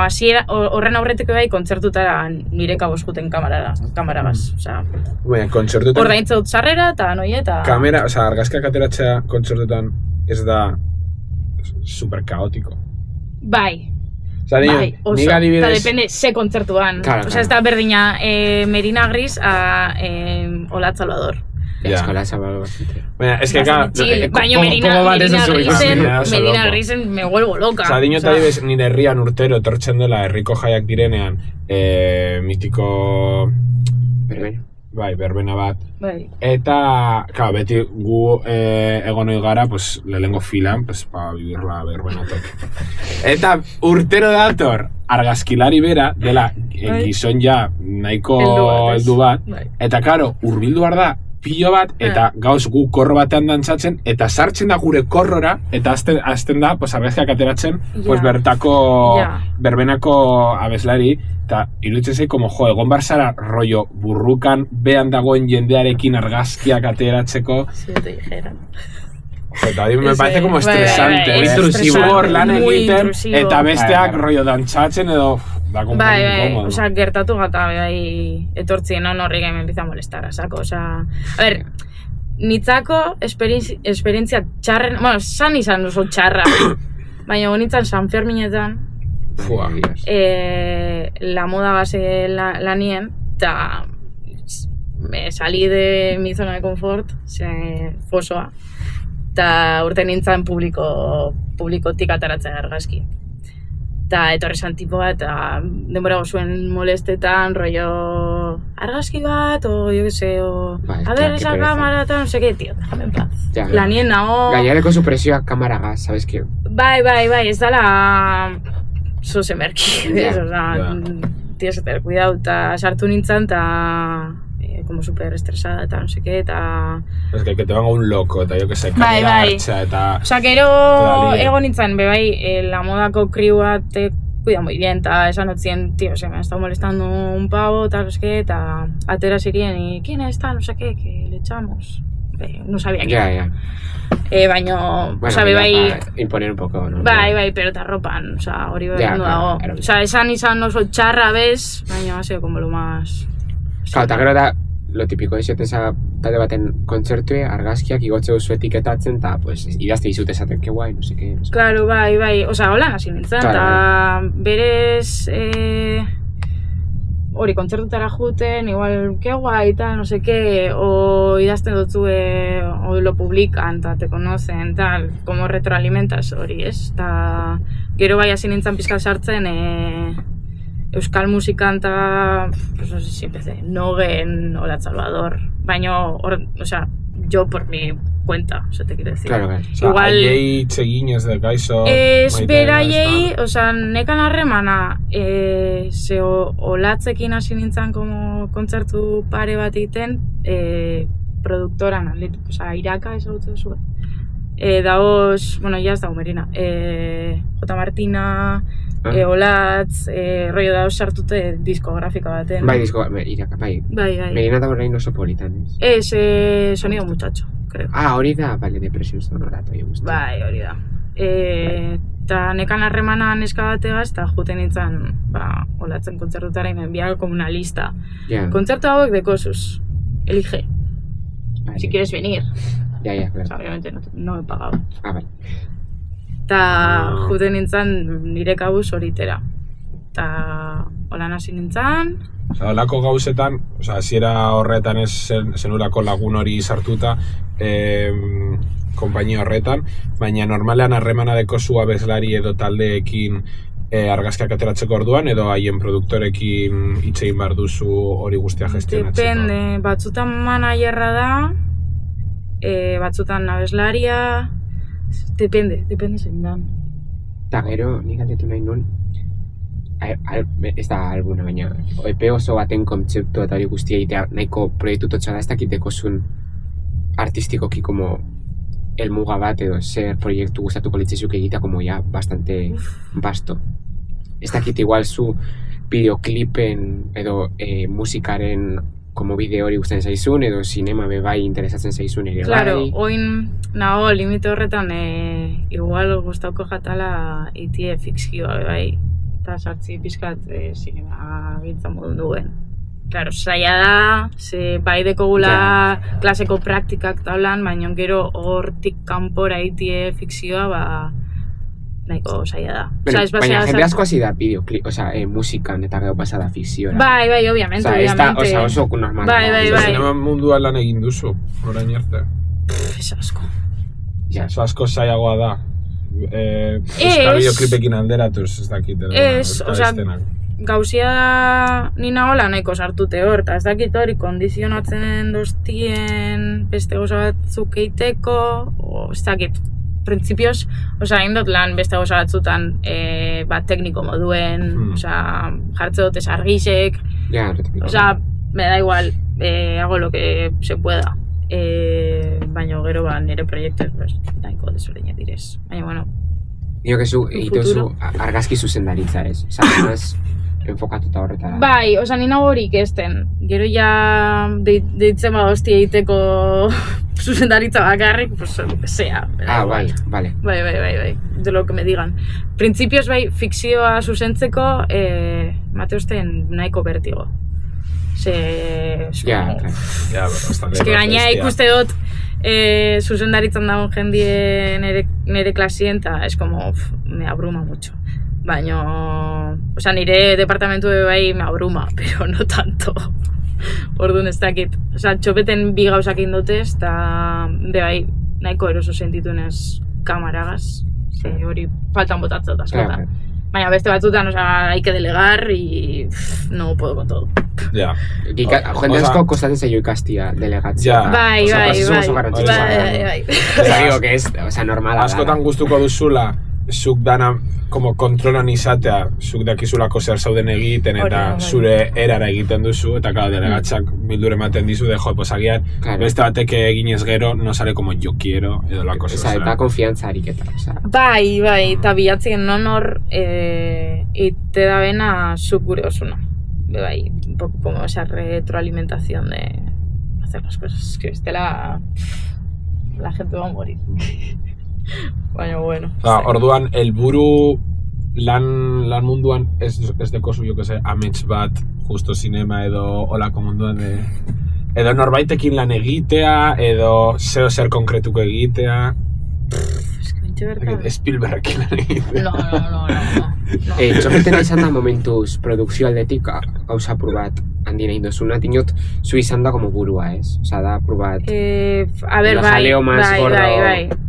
horren aurretik bai kontzertutara nire kabos juten kamaragaz. Kontzertutan... Ordaintza dut sarrera eta noi eta... Kamera, argazkiak ateratzea kontzertutan ez da super kaotiko. Bai, oso, eta depende ze kontzertuan. Ez da berdina Merina Gris a Olatz Salvador. Eskola Salvador bastante. Baina Merina Grisen me vuelvo loca. Dinot adibes nire herrian urtero etortzen dela herriko jaiak direnean mitiko... Bai, berbena bat. Eta, claro, beti gu egonoi gara, pues, lehengo filan, pues, vivir la berbena toki. Eta urtero dator argazkilari bera, dela gizon ja nahiko heldu bat, eta, claro, urbildu behar da, pilo bat, eta gauz gu korro batean dantzatzen, eta sartzen da gure korrora, eta azten da, pues, argazkiak ateratzen, pues, bertako, berbenako abeslari, eta iruditzen zei, como, egon barzara rollo burrukan behan dagoen jendearekin argazkiak ateratzeko. Eta me parece como estresante, intrusivo hor lan egiten, eta besteak rollo dantzatzen edo da como incómodo. Gertatu gata etortzien horri gaime empieza a molestar, asako, a ver, nitzako esperientzia txarren, bueno, san izan oso txarra, baina bonitzen San Ferminetan, la moda base lanien, eta me salí de mi zona de confort, fosoa, eta urte nintzen publikotik ataratzen argazki. Eta etorri zan tipo bat, denbora gozuen molestetan, rollo argazki bat, o yo que sé, o a ver esa cámara, no sé qué, tío, déjame en paz. Lanien nago... Gainareko supresioak kamaragaz, ¿sabes qué? Bai, ez dala... Zose merki, tienes que tener cuidado, eta sartu nintzen, eta como super estresada eta no seke, eta... Es que te venga un loco, eta jo que se kamera hartza, eta... Osa, gero egon nintzen, bai, la modako kriu bat cuida muy bien, eta esan otzien, tío, se me ha estado molestando un pavo, tal, no sé qué, eta atera zirien, y ¿quién está? No sé qué, que le echamos. No sabía quién. Baino, bueno, sabe, bai... imponer un poco, ¿no? Bai, pero te arropan, o sea, hori berendu dago. O sea, esan oso txarra bez, baina ha sido como lo más... Claro, eta gero da, lo típico esateza talde baten kontzertue, argazkiak igotze duzu etiketatzen, eta pues, idazte dizut esaten, que guai, no sé qué. Claro, bai, osa, hola hasi nintzen, eta berez... hori, kontzertutara juten, igual, que guai, tal, no sé qué, o idazten dutzue, o lo publican, eta te conocen, tal, como retroalimentas hori, ez? Eta gero bai hasi nintzen pizkal sartzen, euskal musikan eta, pues no sé si empecé, Nogen, Olat Salvador, baino, o sea, yo por mi cuenta, o sea, te quiero decir. Claro, o sea, igual... Aiei txeginez de Kaiso... Beraiei, o sea, nekan harremana, ze Olatzekin hasi nintzen como kontzertu pare bat egiten, produktoran, o sea, Iraka ezagutzen zuen. Daoz, bueno, ya ez dago Merina, J. Martina... Olatz, rollo dauz sartute diskografika baten. Bai, Iraka, bai. Merina da horrein oso politan, ez? Sonido muchacho, creo. Hori da, bale, depresio sonora, toi guzti. Bai, hori da. Eta nekan harremana neska bategaz, eta juten nintzen, Olatzen kontzertutara enviar como una lista. Kontzertu hauek de Kosus, elige. Si quieres venir. Ya, claro. O sea, obviamente no me pagaba. Vale. Eta juten nintzen nire kabuz horitera. Eta holan hasi nintzen. Osa, holako gauzetan, hasiera horretan ez zenurako lagun hori sartuta konpainia horretan, baina normalean harremana dekozu abeslari edo taldeekin argazkiak ateratzeko orduan, edo haien produktorekin hitz egin behar duzu hori guztia gestionatzeko? Depende, batzutan managerra da, batzutan abeslaria... Depende zein da. Eta gero, nik aldetu nahi nun, ez da albuna, baina EP oso baten kontzeptu eta hori guztia egitea nahiko proiektu totxa da, ez dakiteko zuen artistikoki como helmuga bat edo zer proiektu gustatuko litzezuk egitea como ya bastante basto. Ez dakit igual zu bideoklipen edo musikaren como bideo hori gustatzen zaizun, edo sinema bai interesatzen zaizun ere bai. Claro, oin nago limite horretan igual gustauko jatala itie fikzioa bai, eta sartzi pizkat sinema gintza modun duen. Claro, zaila da, ze bai dekogula klaseko praktikak taulan, baina gero hortik kanpora itie fikzioa, nahiko zaila da. Baina jende asko hasi da bideoklip, musikan eta gero pasada fikziora. Bai, obviamente. Oso normal. Bai. Zinema mundua lan egin duzu, orain arte. Ez asko. Oso asko zailagoa da. Euskal bideoklipekin alderatuz, ez dakit. Gauzia da nina hola nahiko sartute hor, eta ez dakit hori kondizionatzen doztien beste gauza batzuk eiteko, ez dakit. Principios, indot lan beste gauza batzutan bat tekniko moduen, jartze dut esargisek, me da igual, hago lo que se pueda, baina gero nire proiektu nahiko desberdina direz, baina bueno. Dio que zu egitezu argazki zuzendaritza ez, más enfokatuta horretara. Bai, nina horik ezten, gero ja deitzen badozti egiteko zuzendaritza bakarrik, pues lo que sea. Vale. Bai, de lo que me digan. Principios bai, fikzioa zuzentzeko, mateozten nahiko bertigo. Es que gaina ikuste dut zuzendaritzan dagoen jendie nire klasien, eta es como, me abruma mucho. Baina, nire departamentu bai me abruma, pero no tanto. Orduan ez dakit. Txopeten bi gauzak indotez, eta bai nahiko eroso sentitunez kamaragaz. Hori faltan botatzen dut askotan. Baina beste batzutan, hay que delegar y no puedo con todo. Ja. Jende asko kostatzen zaio ikastia delegatzea. Bai. Digo que es, normala da. Askotan gustuko duzula zuk dana como kontrolan izatea, zuk dakizulako zer zauden egiten eta zure erara egiten duzu, eta claro, delegatzak bildure ematen dizu, de jo, pues agian, beste batek eginez gero, no sale como yo quiero, edo lako zer. Osa, eta konfiantza ariketa, osa. Bai, eta bilatzen nonor ite da bena zuk gure osuna. Bai, un poco como esa retroalimentación de hacer las cosas, que estela la gente va a morir. Baina, bueno. Orduan, helburu lan munduan ez dekozu, jo que se, amets bat, justo cinema edo olako munduan edo norbaitekin lan egitea, edo zeo zer konkretuko egitea. Spielbergekin lan egitea. No. Txoketen izan da momentuz produkzio aldetik gauza probat handien egin dozuna, tinot zu izan da como burua, ez? Osa, da probat... A ver, bai,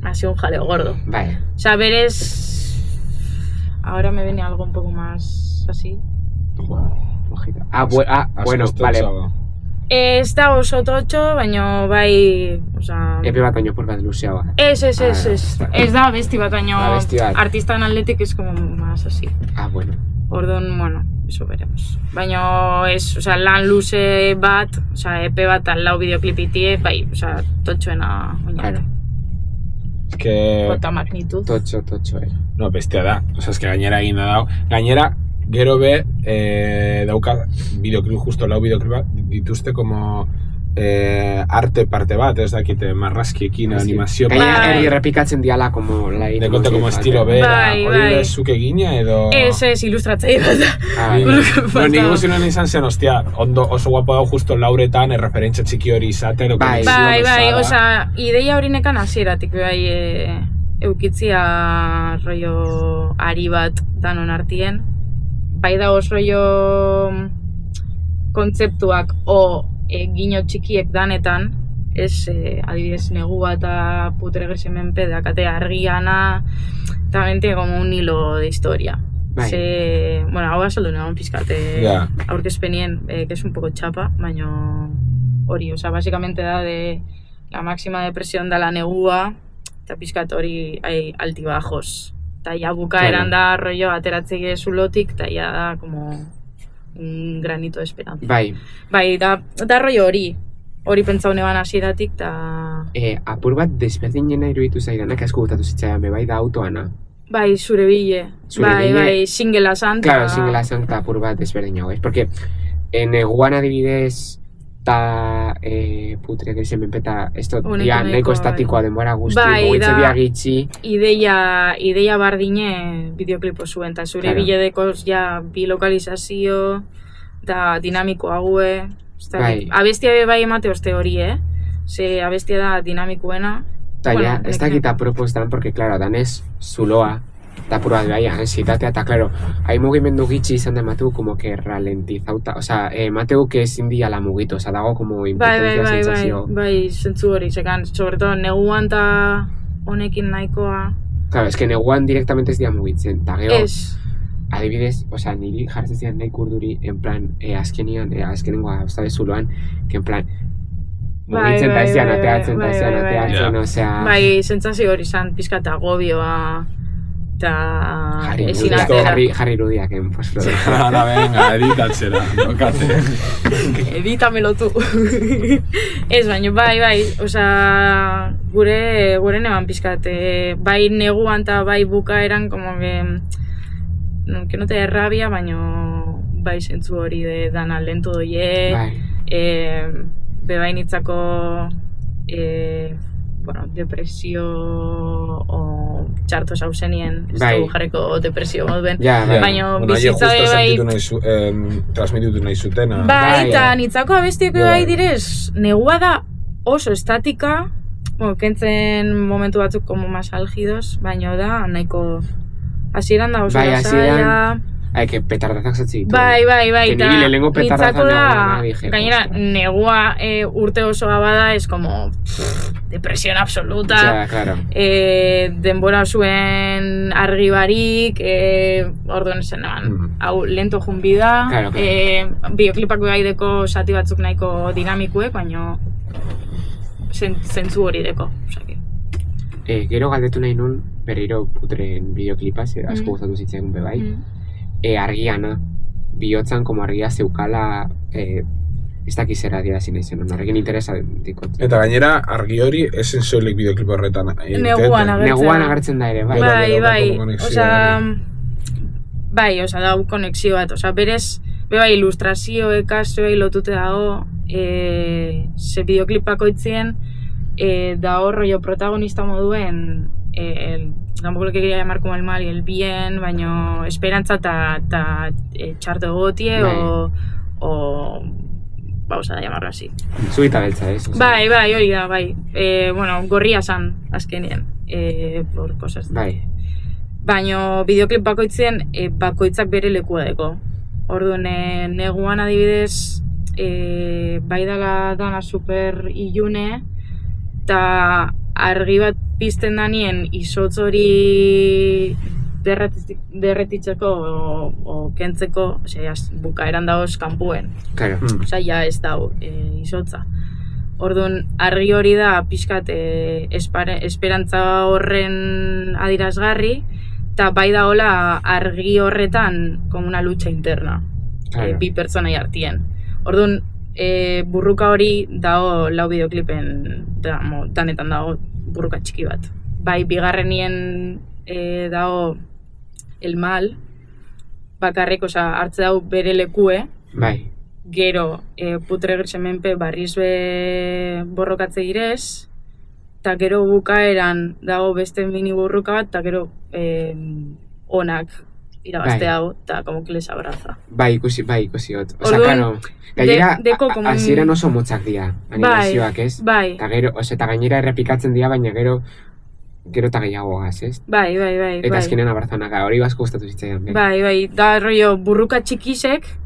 ha sido un jaleo gordo. Bai. O sea, veres... Ahora me viene algo un poco más así. Ojita. Bueno, vale. Ez da oso totxo, baina bai... Epe bat baino por bat luzeagoa. Ez da besti bat baino artistan atletik es como más así. Bueno. Orduan, bueno, eso veremos. Baina ez, lan luze bat, epe bat lau bideoklipitie, bai, totxoena oinatu. Es que... Kota magnitud. Totxo, No, bestia da. Es que gainera egin da dau. Gainera, gero be, dauka bideoklip, justo lau bideoklipa, dituzte como arte parte bat, ez dakite, marrazkiekin, animazio. Gainera, errepikatzen diala, como la dekonte como estilo bera, hori zuk egina edo... Ez, ilustratzaile bat. Nik guztien izan zen, ostia, oso guapo dago justo lauretan, erreferentzia txiki hori izate, Bai, ideia hori nekan hasieratik, bai, eukitzia rollo ari bat danon artien. Bai da oso rollo kontzeptuak o gino txikiek danetan, ez adibidez negua eta putregres menpe dakate argiana, también tiene como un hilo de historia. Bueno, hau asaldu negon pizkate aurkezpenien, que es un poco chapa, baina hori, básicamente da de la máxima depresión da la negua, eta pizkat hori altibajos. Eta ya bukaeran da rollo ateratzei zulotik, eta ya da como un granito de esperanza. Bai, da rollo hori pentsau neban hasieratik, eta... Apur bat desberdinena iruditu zaidanak asko gutatu zitzaidan, bai da autoana. Bai, zure bile. Bai, singela zan. Claro, singela zan eta apur bat desberdinago, ez? Porque neguan adibidez eta putre que se me peta esto ya nahiko estatikoa denbora guzti, mugitzen biagitzi. Ideia bardine bideoklipo zuen, eta zure biledekoz ja bilokalizazio eta dinamiko hague. Abestia bai emate oste hori, Ze abestia da dinamikoena. Eta ja, ez dakita propostan, porque, claro, danez zuloa, eta puro bat bai, zitatea, eta, claro, hai mugimendu gitxi izan da Mateu como que ralentizauta, Mateu que ezin diala mugitu, dago como impotencia sentsazio. Bai, zentzu hori, sekan, sobre todo, neguan eta honekin nahikoa... Claro, es que neguan directamente ez dira mugitzen, eta gero, adibidez, niri jartzen zidan nahi kurduri, en plan, azkenengoa, zuloan, que en plan, mugitzen eta ez dian ateatzen, osea... Bai, sentsazio hori izan, pizka eta agobioa, eta... Jarri irudiak, postprodukzioa. Ara, venga, editatzera, nokate. Editamelo tu. Ez, baina, bai, osea, gure neban pizkat, bai neguan eta bai bukaeran, como que no te da rabia, baina bai zentzu hori de dana lento doie, bebain itzako depresio o txarto sausenien, ez dugu jarreko depresio moduen, baina bizitza bai... Transmititu nahi zutena. Bai, eta nitzako abestieko bai direz, negua da oso estatika, kentzen momentu batzuk como más álgidos, baina da nahiko hasieran da oso lasaia... que petardazak zatzi ditu. Bai, que niri lehenengo petardazan negua dije. Gainera, negua urte osoa bada, es como depresión absoluta. Ja, claro. Denbora zuen argi barik, orduan esan eman, hau lento junbida, claro. Bioklipak behaideko sati batzuk nahiko dinamikuek, baina zentzu hori deko. Gero galdetu nahi nun, berriro putren bideoklipaz, asko gustatu zitzaigun bebai. Argiana, bihotzan como argia zeukala, ez dakizera dira zinaizen, horrekin interesa dikot. Eta gainera, argi hori esen soilik bideoklipo horretan. Neguan agertzen da ere, bai. Bai, dau konexio bat, berez, bebai ilustrazioekaz, bebai lotute dago, ze bideoklipako itzien, da rollo protagonista moduen, tampoco le quería llamar como el mal y el bien, baino esperantza eta txarto egotie, o vamos a llamarlo así. Zuita beltza, ez? Bai, hori da, bai. Bueno, gorria zan, azkenien, por cosas. Bai. Baino, bideoklip bakoitzen, bakoitzak bere lekua deko. Orduan, neguan adibidez, bai dana super ilune, eta argi bat pizten danien izotz hori derretitzeko o kentzeko, bukaeran dagoz kanpuen. Claro. Ja ez dago izotza. Orduan, argi hori da pixkat esperantza horren adirazgarri, eta bai dagoela argi horretan como una lucha interna, bi pertsonai artien. Orduan, burruka hori dago lau bideoklipen danetan dago burruka txiki bat. Bai, bigarrenien dago el mal, bakarrik, hartze dago bere lekue. Bai. Gero, putre gertsemenpe barriz borrokatze girez, eta gero bukaeran dago beste mini burruka bat, eta gero onak irabazte hau, eta como que les abraza. Bai, ikusi hot. Claro, gainera, hasieran oso motzak dira, animazioak, ez? Bai. Eta gainera errepikatzen dira, baina gero eta gehiago gaz, ez? Bai. Eta azkenean abrazanak, hori basko gustatu zitzaidan. Bai, da rollo burruka txikisek,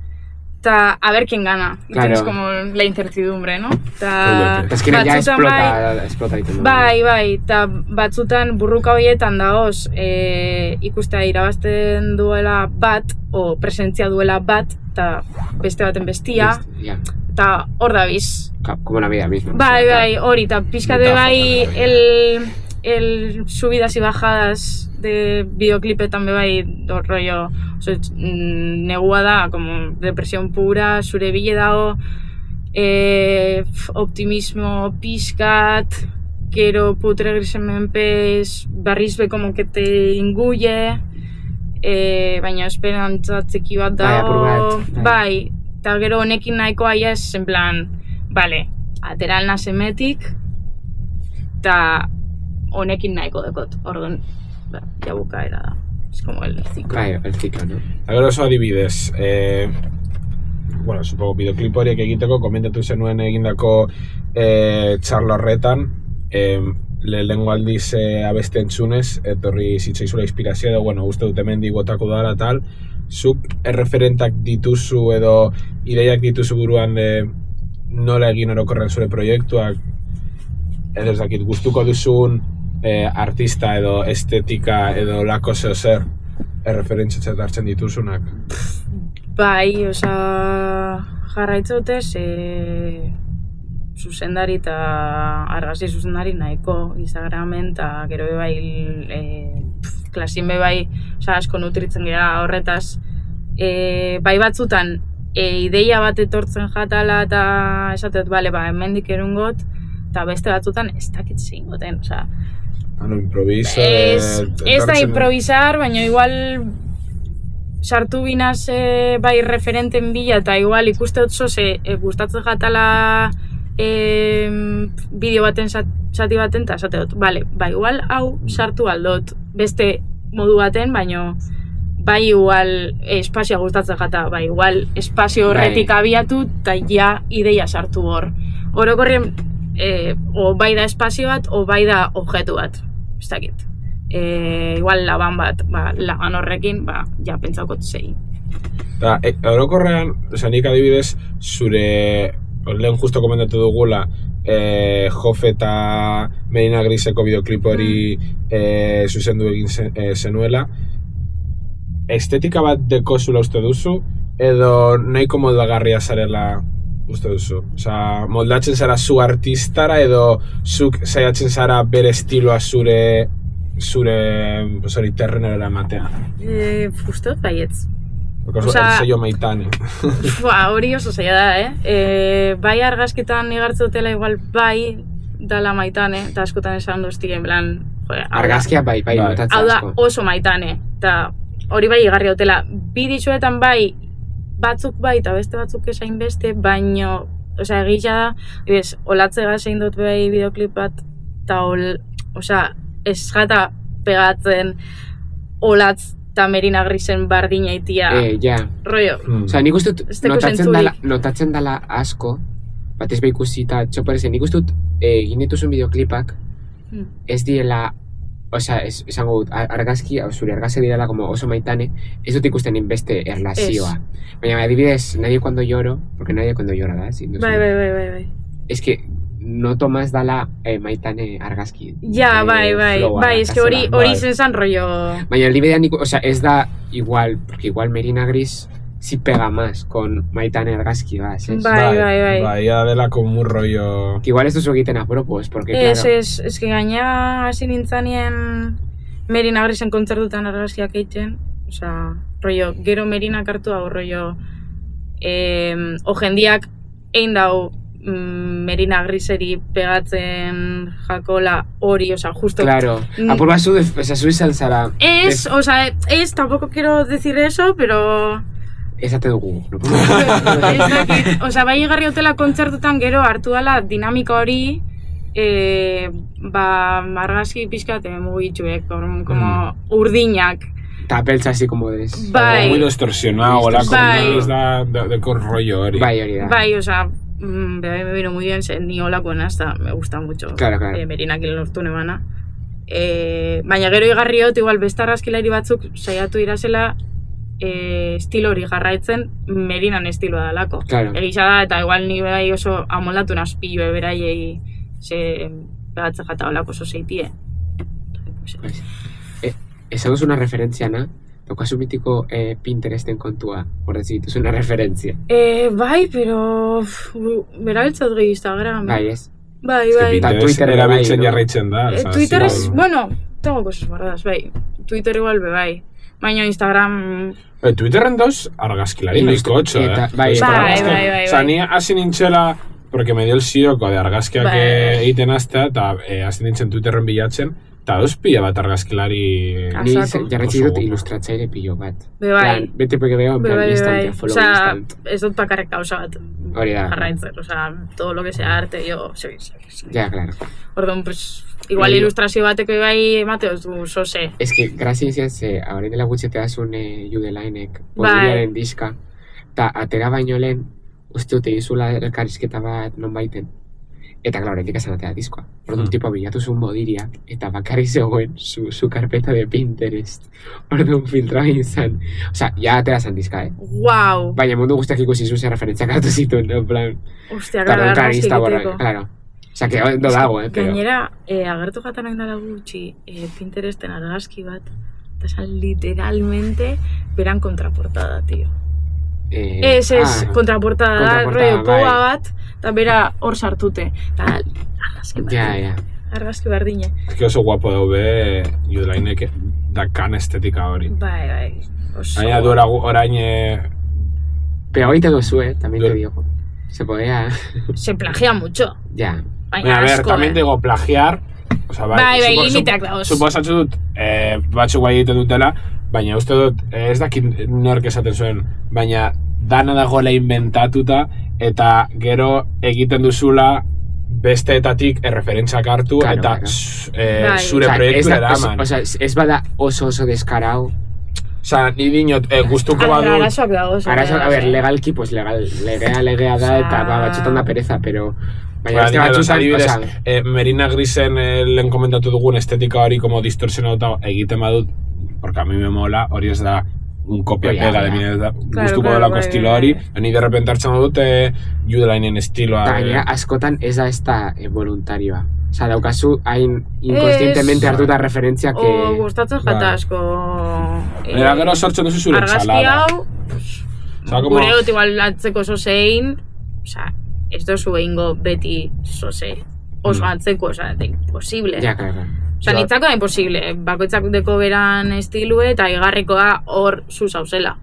eta a ver quién gana. Claro. Es como la incertidumbre, ¿no? Eta azkenean ja explota ditu. Bai, eta batzutan burruka horietan dagoz ikustea irabazten duela bat, o presentzia duela bat, eta beste baten bestia, eta hor da biz. Como la vida misma. Bai, hori, eta pixkate bai el subidas y bajadas de videoclipetan bai rollo, negua da, como depresión pura, zure bile dago, optimismo pixkat, gero putre grisen menpez, barriz be como que te ingulle, baina esperantza txiki bat dago, bai, eta gero honekin nahikoa ez, en plan, vale, ateral nasemetik, eta honekin nahiko dekot, orduan, ja bukaera da. Es como el ciclo. Bai, el ciclo, ¿no? Agora oso adibidez, bueno, supongo, bideoklip horiek egiteko, komentatu zenuen egindako txarlo horretan, lehenengo aldiz abeste entzunez, etorri zitzaizula inspirazio edo, bueno, uste dut hemendik botako dara tal, zuk erreferentak dituzu edo ideiak dituzu buruan de nola egin orokorren zure proiektuak, edo ez dakit, gustuko duzun artista edo estetika edo lako zeo zer erreferentziatzat hartzen dituzunak? Bai, jarraitzautez zuzendari eta argazki zuzendari nahiko Instagramen, eta gero bai klasin bai asko nutritzen gira horretaz. Bai batzutan ideia bat etortzen jatala eta esatet, bale, hemendik erungot, eta beste batzutan ez dakit zein goten, improvisa... Ez da improvisar, baina igual sartu binaz bai referenten bila, eta igual ikuste dutzo gustatzen jatala bideo baten, zati baten, eta esate dut, bale, igual hau sartu aldot, beste modu baten, baina bai igual espazioa gustatzen jata, bai igual espazio horretik abiatu, eta ja ideia sartu hor. Orokorrien, o bai da espazio bat, o bai da objektu bat, ez dakit. Igual laban bat, laban horrekin, ja pentsaukot zein. Orokorrean, nik adibidez, zure, lehen justo komentatu dugula, Jofe eta Medina Griseko bideoklip hori zuzendu egin zenuela, estetika bat dekozula uste duzu, edo nahiko modagarria zarela uste duzu? Osa, moldatzen zara zu artistara edo zuk saiatzen zara bere estiloa zure terrenera ematea? Uste dut baietz. Sello Maitane. Hori oso zaila da, bai argazkitan igartzotela igual bai dala Maitane, eta askotan esan duzti, en plan... Argazkia bai, notatzen asko. Hau da oso Maitane, eta hori bai igarri dutela. Bi ditxuetan bai, batzuk bai, eta beste batzuk esain beste, baino, osea, egia da, olatzega zein dut bai bideoklip bat, eta ez jata pegatzen olatz eta Merina Grisen bardina itia. Rollo. Osea, nik uste dut notatzen dala asko, bat ez behikusi eta txoparezen, nik uste dut egin dituzun bideoklipak, ez diela, osea, esango dut, zure argazki direla como oso Maitane, ez dut ikusten beste erlazioa. Baina, adibidez, Nadie Cuando Lloro, porque Nadie Cuando Llora da, ezin duzu. Bai. Ez que no tomas dala Maitane argazki. Ja, bai, ez que hori zen rollo... Baina, aldibedean, osea, ez da igual, porque igual Merina Gris sí pega más con Maitane argazki, ¿es? Bai. Bai, ya dela como un rollo... Que igual ez duzu egiten apropos, porque, claro... Ez que gaina hasi nintzanien Merina Grisen kontzertutan argazkiak egiten, osea, rollo, gero Merinak hartu hau, rollo, jendiak egin dau Merina Griseri pegatzen jakola hori, osea, justo... Claro, apur bat zu izan zara... tampoco quiero decir eso, pero... Ezate dugu. Osea, bai igarri hotela kontzertutan gero hartu dala dinamika hori, margazki pixkat mugitxuek, como urdinak. Eta peltza así como des. Bai. Muy distorsionado, la comunidad de rollo hori. Bai, hori da. Bai, osea, me vino muy bien, ni holako hasta me gusta mucho. Claro. Merinak lortu nebana. Baina gero igarri hot, igual beste argazkilari batzuk saiatu irasela estilo hori jarraitzen Merinan estiloa dalako. Claro. Egisa da, eta igual ni bai oso amoldatu nazpillo beraiei pegatzen jata olako oso zeitie. Esa es una referencia, ¿no? Daukazu mitiko Pinteresten kontua, horretzi dituz una referencia. Bai, pero... Berabiltzat gehi Instagram. Bai, ez? Bai. Twitter erabiltzen jarraitzen da. Twitter es, bueno, tengo cosas guardadas, bai. Twitter igual bai. Baina Instagram... Twitterren dauz argazkilari nahiko otxo, Bai. Osa, ni hasi nintxela, porque me dio el sioko de argazkiak egiten aztea, eta hasi nintzen Twitterren bilatzen, eta dauz pila bat argazkilari... Ni jarretzi dut ilustratzaile pilo bat. Bai. Bete porque veo en plan instante, follow instant. Ez dut bakarrik kausa bat. Hori da. Jarraitzen, todo lo que sea arte, yo... Ja, claro. Orduan, pues... Igual ilustrazio bateko bai emate du sose. Es que gracias ahora dela gutxi teazun Judelainek podriaren diska, eta atera baino lehen uste dute izula elkarrizketa bat non baiten. Eta, claro, hendik esan atea diskoa. Orduan, tipo, bilatu zuen bodiriak, eta bakarrik zegoen su carpeta de Pinterest. Orduan, filtroa izan. Osea, ya atera zan diska, Wow! Baina mundu guztiak ikusi zuen referentziak hartu zituen, en plan... Ostia, argazki egiteko. Claro. Osea, que ondo dago, pero... Gainera, agertu jatan hain dara gutxi Pinteresten argazki bat, eta esan literalmente beran kontraportada, tío. Kontraportada da, rollo poa bat, eta bera hor sartute. Eta argazki bardine. Argazki bardine. Ez que oso guapo daube Judelainek dakan estetika hori. Bai. Baina duera orain... Pero ahorita duzue, también te digo. Se podía... Se plagia mucho. Ya. Baina, a ver, también digo, plagiar... Bai, limiteak dauz. Suposatzu dut, batzuk bai egiten dutela, baina uste dut, ez dakit nork esaten zuen, baina dana dagoela inventatuta, eta gero egiten duzula besteetatik erreferentzak hartu, eta zure proiektu eraman. Osa, ez bada oso deskarau. Osa, ni dinot, gustuko badut... Arazoak dagoz. A ver, legalki, pues legea da, eta batxutan da pereza, pero... Baina beste batxutan, Merina Grisen lehen komentatu dugun estetika hori como distorsionatuta egiten badut, porque a mi me mola, hori ez da un copia-pega de mi gustuko delako estilo hori, ni de repente hartzen dut Judelainen estiloa. Gainera, askotan ez da ez da voluntarioa. Osa, daukazu hain inconscientemente hartuta referentzia que... Gustatzen jata asko... Era gero sortzen duzu zure txalada. Argazki hau, gure dut igual atzeko zozein, Osa, ez dozu egingo beti, oso antzeko, osa, imposible. Ja, claro. Osa, nitzako da imposible, bakoitzak deko beran estilue eta igarrikoa hor zu zauzela.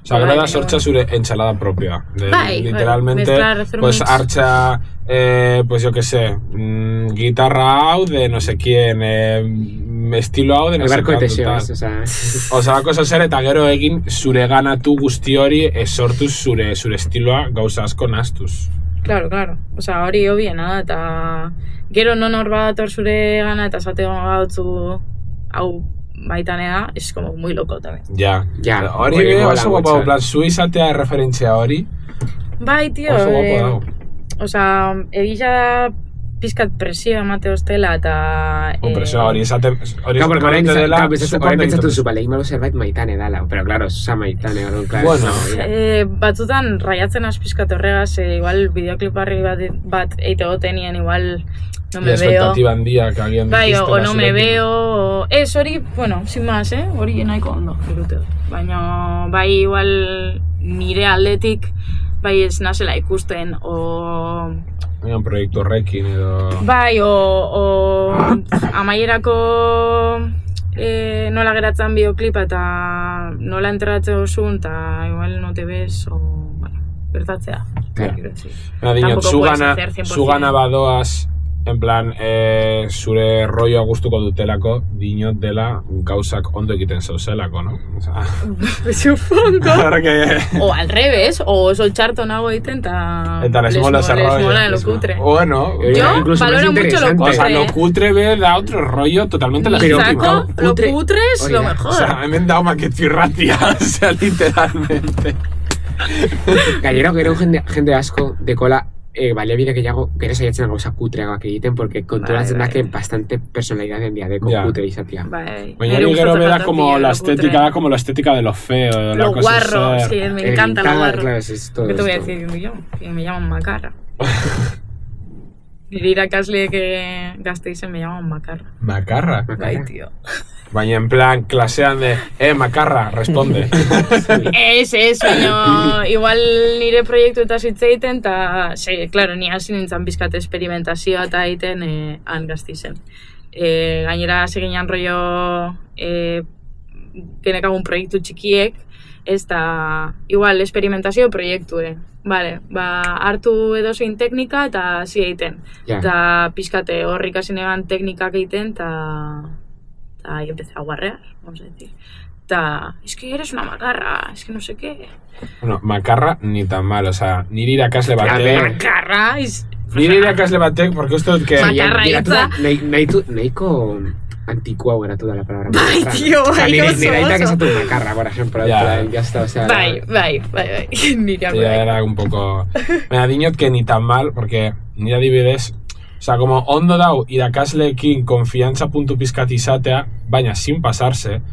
Osa, gero da sortza zure ensalada propia. Literalmente, pues hartza, pues yo que sé, guitarra hau de no sé quién, estilo hau de no sé cuánto. O sea, bako zer eta gero egin zure ganatu guzti hori sortuz zure estiloa gauza asko nastuz. Claro. Osa, hori hobiena da, eta gero non hor badator zure gana eta esateko gautzu hau baitanea, es como muy loco también. Ja. Hori oso guapo, plan, zu izatea referentzia hori. Bai, tio. Oso guapo dago. Osa, egila pizkat presio emate hostela eta... Presio hori esate... Claro, porque ahora pentsatu zu, bale, imalo zerbait maitane dala, pero claro, osa maitane, claro. Bueno. Batzutan raiatzen az pizkat horregaz, igual bideokliparri bat eite gotenien, igual... No me veo. Handiak agian bai, o no me veo. Ez hori, bueno, sin más, hori nahiko ondo, irute. Baina, bai, igual nire aldetik, bai ez nazela ikusten, o... Baina, proiektu horrekin edo... Bai, o amaierako nola geratzen bideoklipa eta nola enterratzen osun, eta igual no te ves, o... Bueno, gertatzea. Baina, dinot, zugana badoaz, en plan, zure rolloa gustuko dutelako, dinot dela gauzak ondo egiten zauzelako, no? Supongo. O al revés, o oso txarto nago egiten, eta les mola lo cutre. Bueno, yo valoro mucho lo cutre. O sea, lo cutre da otro rollo totalmente legítimo. Exacto, lo cutre es lo mejor. O sea, me han dado maquetzirratia, o sea, literalmente. Gainera, gero jende asko dekola baliabide gehiago gero saiatzen gauza kutreagoak egiten, porque konturatzen da que bastante personalidad handiadeko kutre izatea. Baina gero beda como la estética de lo feo. Lo guarro, sí, me encanta lo guarro. Claro, es todo. ¿Qué te voy a decir yo? Que me llaman macarra. Nire irakasleek Gasteizen me llaman macarra. ¿Macarra? Bai, tío. Baina en plan, klasean de, macarra, responde. Ez, baina igual nire proiektu eta zitzeiten, eta, claro, ni hasi nintzen bizkat experimentazioa eta egiten han Gasteizen. Gainera, seginan rollo genekagun proiektu txikiek, ez da, igual, experimentazio proiektue. Vale, hartu edozein teknika eta hasi egiten. Eta pizkate horrik hasi negan teknikak egiten, eta yo empecé a guarrear, vamos a decir. Es que eres una macarra, es que no sé qué. Bueno, macarra ni tan mal, o sea, nire irakasle batek... Macarra, nire irakasle batek, porque uste dut que... Macarra hitza... Nahiko anticuau geratu da la palabra macarra. Bai, tío, bai, oso. Nire aitak esatu macarra, por ejemplo. Ya está, o sea... Bai. Nire aitak. Era un poco... Baina dinot que ni tan mal, porque nire adibidez... O sea, como ondo dau irakasleekin konfiantza puntu pizkat izatea, baina sin pasarse.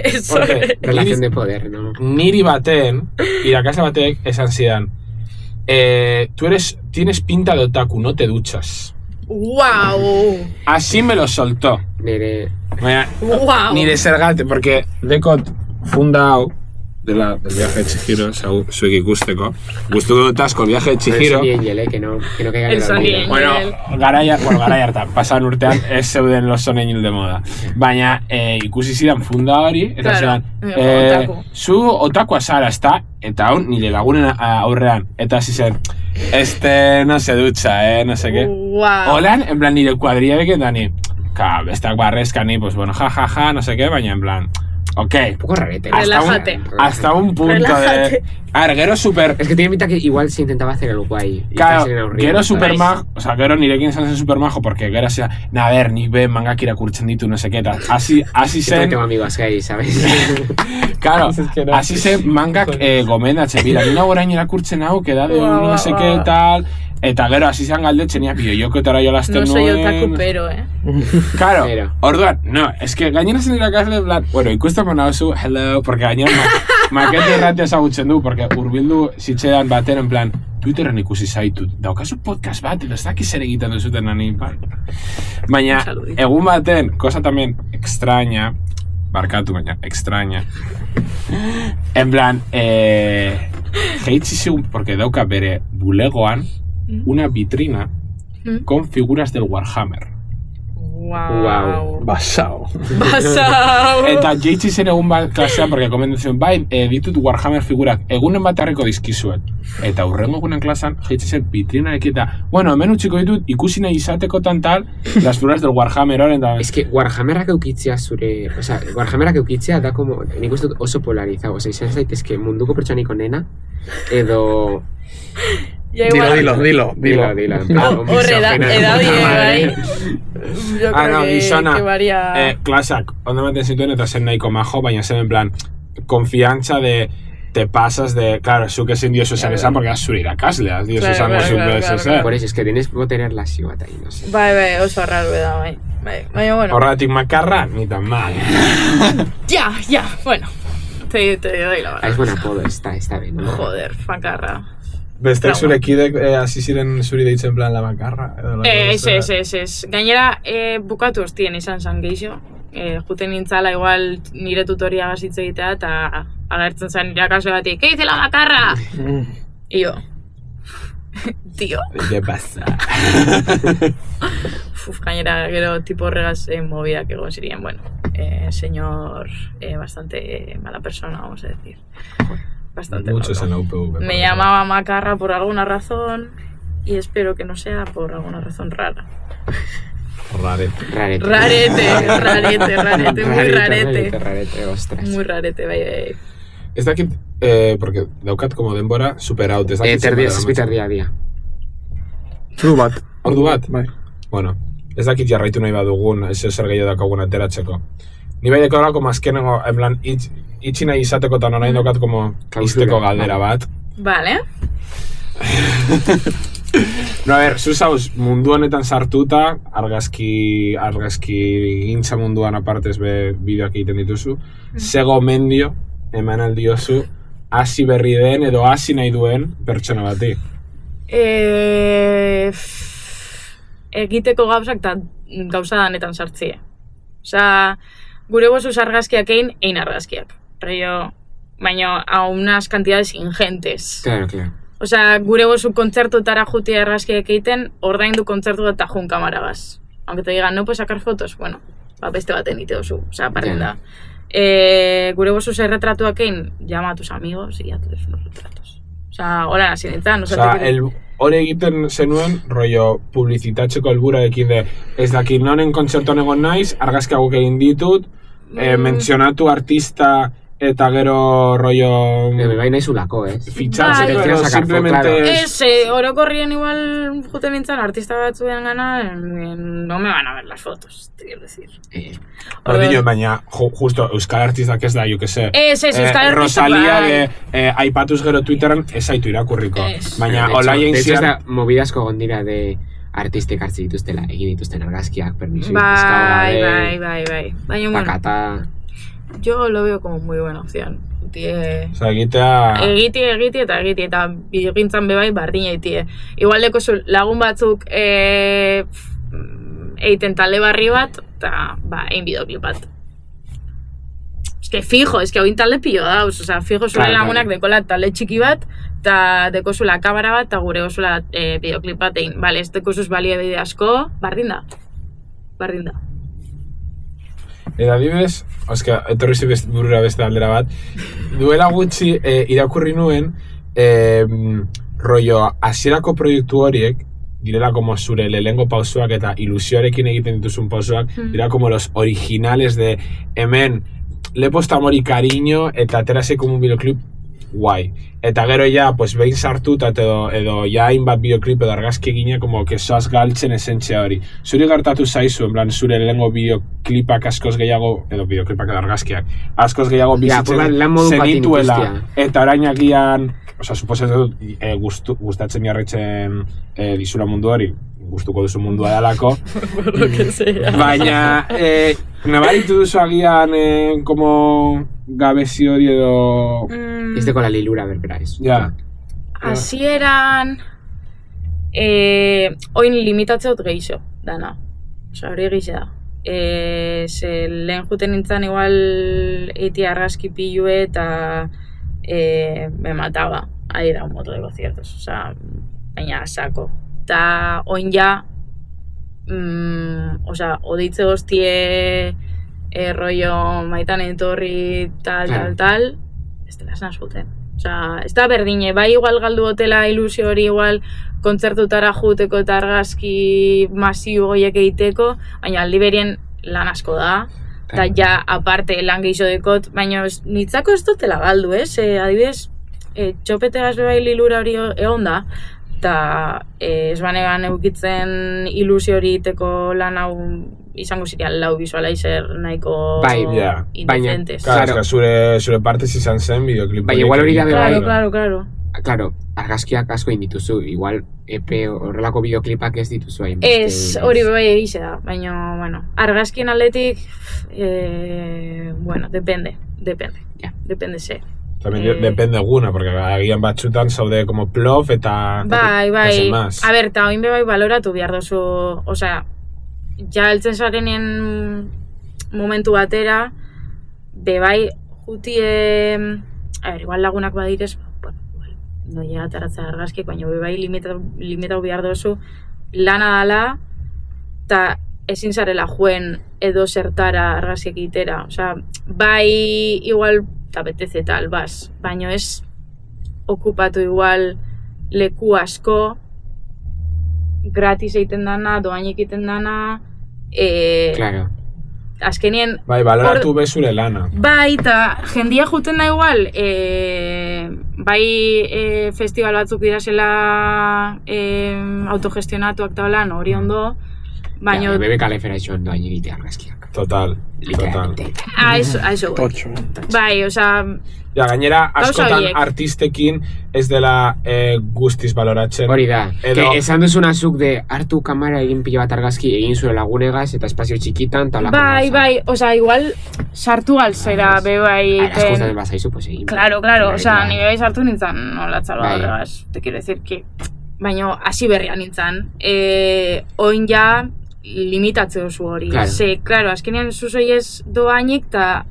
Eso es. Relación de poder, ¿no? Niri baten, irakasle batek esan zidan, tienes pinta de otaku, no te duchas. ¡Wow! Así me lo soltó. Wow. Nire zergate, porque dekot funda hau, del viaje de Chihiro, zuek ikusteko. Gustuko dut asko el viaje de Chihiro. El Sony Angel, que no caiga en el olvido. Bueno, garai hartan, pasan urtean ez zeuden los Sony Angel de moda. Baina ikusi zidan funda hori, eta zidan, zu otakua zara, eta hau nire lagunen aurrean, eta hasi zen, no se ducha, no sé qué. Wow. Holan, en plan, nire kuadria beken da ni, bestak barrezka ni, pues bueno, ja, no sé qué, baina en plan... Ok. Un poco rarete. Relájate. Hasta un punto Relájate. de... A ver, gero super... Es que tiene pinta que igual se intentaba hacer algo guay. Claro, gero super majo... O sea, gero nirekin izan zen super majo, porque gero sea... A ver, nik be mangak irakurtzen ditu, no sé qué tal. Así zen... Yo tengo amigos gay, ¿sabes? Claro, así zen mangak gomendatzen. Mira, nina orain irakurtzen hau, que da de un no sé qué tal... Eta gero, hasi zen galdetzen, bideojokoetara jolasten nuen... No soy otaku, pero, Claro, orduan, no, es que gainera zen irakasle, plan, bueno, ikustako nauzu, hello, porque gainera makete irratia ezagutzen du, porque urbildu zitzean baten, en plan, Twitterren ikusi zaitut, daukazu podcast bat, edo ez dakiz ere egiten duzuten nani, bai. Baina, egun baten, cosa también extraña, barkatu baina, extraña. En plan, jeitzi zigun, porque dauka bere bulegoan una vitrina con figuras del Warhammer. Wow. Basao. Basao. Eta jeitzi zen egun bat klasean, porque komendatzen, bai, ditut Warhammer figurak, egunen bat harriko dizkizuet. Eta hurrengo egunen klasean, jeitzi zen vitrinarekin eta, bueno, hemen utziko ditut, ikusi nahi izateko tal, las figuras del Warhammer horren da. Es que Warhammerrak eukitzea zure, o sea, Warhammerrak eukitzea da como, nik uste dut oso polarizado, o sea, izan zaitezke munduko pertsoniko nena, edo... Dilo. Horre edadie, bai. Yo creo gizona, que varia... klasak, ondo ematen zituen eta zen nahiko majo, baina zen en plan, confianza de... Te pasas de, claro, zuk ezin diosu esan, porque has zure irakaslea, diosu esango zuk Por eso, es que tienes que tener la bat ahí, no sé. Bai, oso raro da, bai. Bueno. Horregatik makarra, ni tan mal. Ya, bueno. Te doy la verdad. Es buen apodo, está bien, ¿no? Joder, makarra. Bestek zure kidek hasi ziren zuri deitzen plan la makarra? Ez. Gainera, bukatu hostien izan zan geixo. Juten nintzala igual nire tutoria gazitze egitea eta agertzen zen irakasle batik, ¿qué dice la macarra? Y yo, tío. ¿Qué pasa? Gainera, gero tipo horregaz movidak egon ziren, bueno, señor bastante mala persona, vamos a decir. Bastante Muchos en la UPV. Me llamaba macarra por alguna razón y espero que no sea por alguna razón rara. Rarete, ostras. Muy rarete, bai. Ez dakit, porque daukat como denbora super out. Terdia dia. Ordu bat? Bai. Bueno, ez dakit jarraitu nahi badugun, ez zer gehiago dakagun ateratzeko. Ni bai dekola, como azkenengo, en plan, itxi nahi izateko eta nahi daukat como izteko galdera bat. Vale. No, a ver, zuzauz, mundu honetan sartuta, argazki gintza munduan apartez be bideoak egiten dituzu, zego mendio, eman aldiozu, hasi berri den edo hasi nahi duen pertsona bati. Egiteko gauzak eta gauza danetan sartzie. Osea, gure bosuz argazkiak egin argazkiak. Baina a unas cantidades ingentes. Claro. Osea, gure bozu kontzertutara jutia argazkiak egiten, ordaindu kontzertu eta jun kamaragaz. Aunque te digan, no puedes sacar fotos, bueno, beste baten ite dozu, osea, parten da. Gure bozu zer retratuak egin, llama a tus amigos y hazles unos retratos. Osea, hola, hasi nintzen, osea, hori egiten zenuen, rollo, publizitatzeko helburarekin de, ez dakit nonen kontzertuan egon naiz, argazkiagok egin ditut, mentzionatu artista eta gero rollo... Bai nahi zulako, Fitxatze, pero simplemente... Orokorrien igual juten nintzen artista batzuen gana, no me van a ver las fotos, quiero decir. Ordino, baina, justo, euskal artistak ez da, jo que sé. Euskal artistak Rosalía de aipatuz gero Twitteran, ez haitu irakurriko. Baina, olaien zian... De hecho, movidasko gondira de... artistek hartzi dituztela, egin dituzten argazkiak, permiso. Bai. Baina, Pakata... Yo lo veo como muy buena opción. Osa, egitea... Egitea eta bideogintzan bebai bardina egitea. Igual deko lagun batzuk egiten talde barri bat, eta egin bideoklip bat. Es que fijo, oin talde pilo dauz. Osa, fijo zure lagunak dekola talde txiki bat, eta deko zula kamera bat, eta gure gozula bideoklip bat egin. Bale, ez deko zuz balia bide asko, bardin da. Eta dibes, etorri zi burura beste aldera bat, duela gutxi irakurri nuen, rollo, hasierako proiektu horiek, direla como zure lehengo pausoak eta ilusioarekin egiten dituzun pausoak, dira como los originales de hemen, le posta amor y cariño, eta aterase como un videoclip guai. Eta gero ja, pues behin sartuta edo ja hainbat bideoklip edo argazki egina como que soaz galtzen esentzia hori. Zuri gertatu zaizu, en plan, zure lehengo bideoklipak askoz gehiago, edo bideoklipak edo argazkiak, askoz gehiago bizitzen zenituela, eta orain agian, oza, suposatzen dut, gustatzen jarraitzen dizula mundu hori, gustuko duzu mundua dalako, baina, nabaritu duzu agian, como gabezi hori edo... Ez deko la lilura berbera ez. Ja. Hasieran, oin limitatzea dut geixo, dana. Osa, hori egize da. lehen juten nintzen igual iti argazki pilue eta me mataba a ir a un montón de conciertos, o sea, baina saco. Eta oin ja, o sea, oditze goztie rollo maitan etorri tal, ez dela esan zuten. O sea, ez da berdine, bai igual galdu hotela ilusio hori igual kontzertutara juteko eta argazki masio goiek egiteko, baina aldi berien lan asko da, eta ja aparte lan gehiago dekot, baina nitzako ez dutela galdu, adibidez, txopetegaz bebai lilura hori egon da, eta ez banegan eukitzen ilusio hori iteko lan hau izango zirean lau visualizer nahiko indecentes. Claro, zure partez izan zen bideoklip. Bai, igual hori da bebai. Claro. Claro, argazkiak asko indituzu, igual EP horrelako bideoklipak ez dituzu hain. Ez, hori bebai egize da, baina, bueno, argazkien aldetik, bueno, depende, ja. Depende ze. También depende eguna, porque agian batzutan zaude como plof eta... Bai, a ber, eta oin bebai baloratu behar dozu, osea, ja eltzen zarenien momentu batera, bebai jutie, a ber, igual lagunak badirez, bueno, igual, no llega ataratzea argazki, baina bebai limitatu behar dozu, lana dala, eta ezin zarela juen edo zertara argazkiak egitera, osea, bai igual eta beteze tal, baina ez okupatu igual leku asko, gratis egiten dana, doainik egiten dana, claro. Azkenien... Bai, baloratu bezure lana. Bai, eta jendia juten da igual, bai festival batzuk dirasela autogestionatuak eta holan, hori ondo, baina... Bebe kalefera izan doainik egitea argazkiak. Total. Eso Totxo. Bai, osea... Ja, gainera, askotan artistekin ez dela guztiz baloratzen. Hori da, esan duzuna zuk de hartu kamera egin pilo bat argazki egin zure lagunegaz eta espazio txikitan eta Bai, osea, igual sartu alzera bebai egiten... Askotan bazaizu, pues egin. Claro, osea, ni bebai sartu nintzen nolatzalo horregaz, te quiero decir que... Baina, hasi berria nintzen. Oin ja... limitatzeo zu hori. Claro. Claro, azkenean zuzoi ez doainik, eta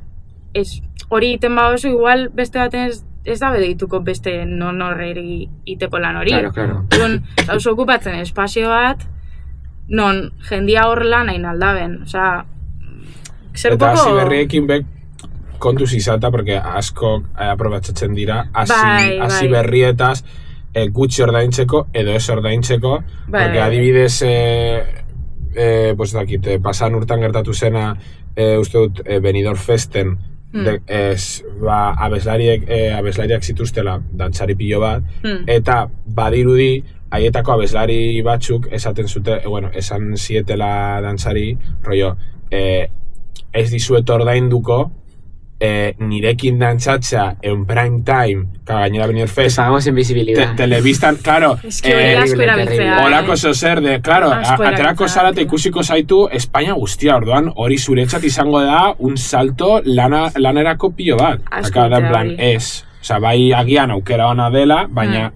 hori iten badozu, igual beste baten ez da bedeituko beste non-horreri iteko lan hori. Claro. Oso okupatzen espazio bat, non jendia hor lan hain aldaben. Osea, zer eta poko... hasi berriekin kontuz izata, porque asko aprobatzatzen dira, hasi berrietaz gutxi ordaintzeko edo ez ordaintzeko, porque adibidez... pues dakit, pasan urtan gertatu zena uste dut Benidorm Festen abeslariak zituztela dantzari pilo bat eta badirudi haietako abeslari batzuk esaten zute, esan zietela dantzari rollo, ez dizuet ordainduko nirekin dantzatzea en prime time, gainera Benidorm Fest estábamos en visibilidad telebistan, claro olako zozer de, claro, aterako zarata ikusiko zaitu Espainia guztia, orduan hori zuretzat izango da un salto lanerako pilo bat da en plan, oza, bai agian aukera ona dela, baina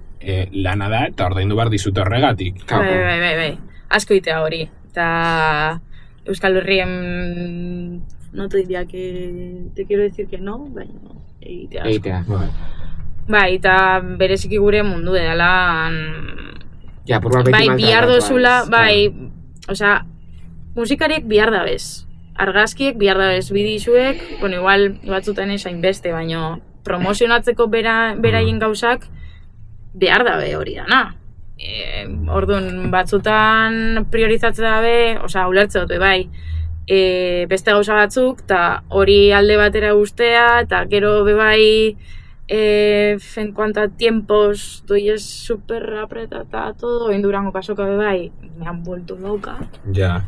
lana da eta ordaindu behar dizute horregatik. Bai, asko itea hori, eta Euskal Herrien no te diría que te quiero decir que no, baina egitea. Bai, eta bereziki gure mundu edala bai, bihar dozula, bai, osea, musikariek bihar dabez, argazkiek bihar dabez, bidizuek, igual batzutan esain beste, baina promozionatzeko beraien gauzak behar dabe hori dana. Orduan, batzutan priorizatzen dabe, osea, ulertze dut, bai, beste gauza batzuk, eta hori alde batera guztea, eta gero bebai en cuanto a tiempos doy es súper apretada todo, en Durango Kasoka bebai me han vuelto loca. Ja,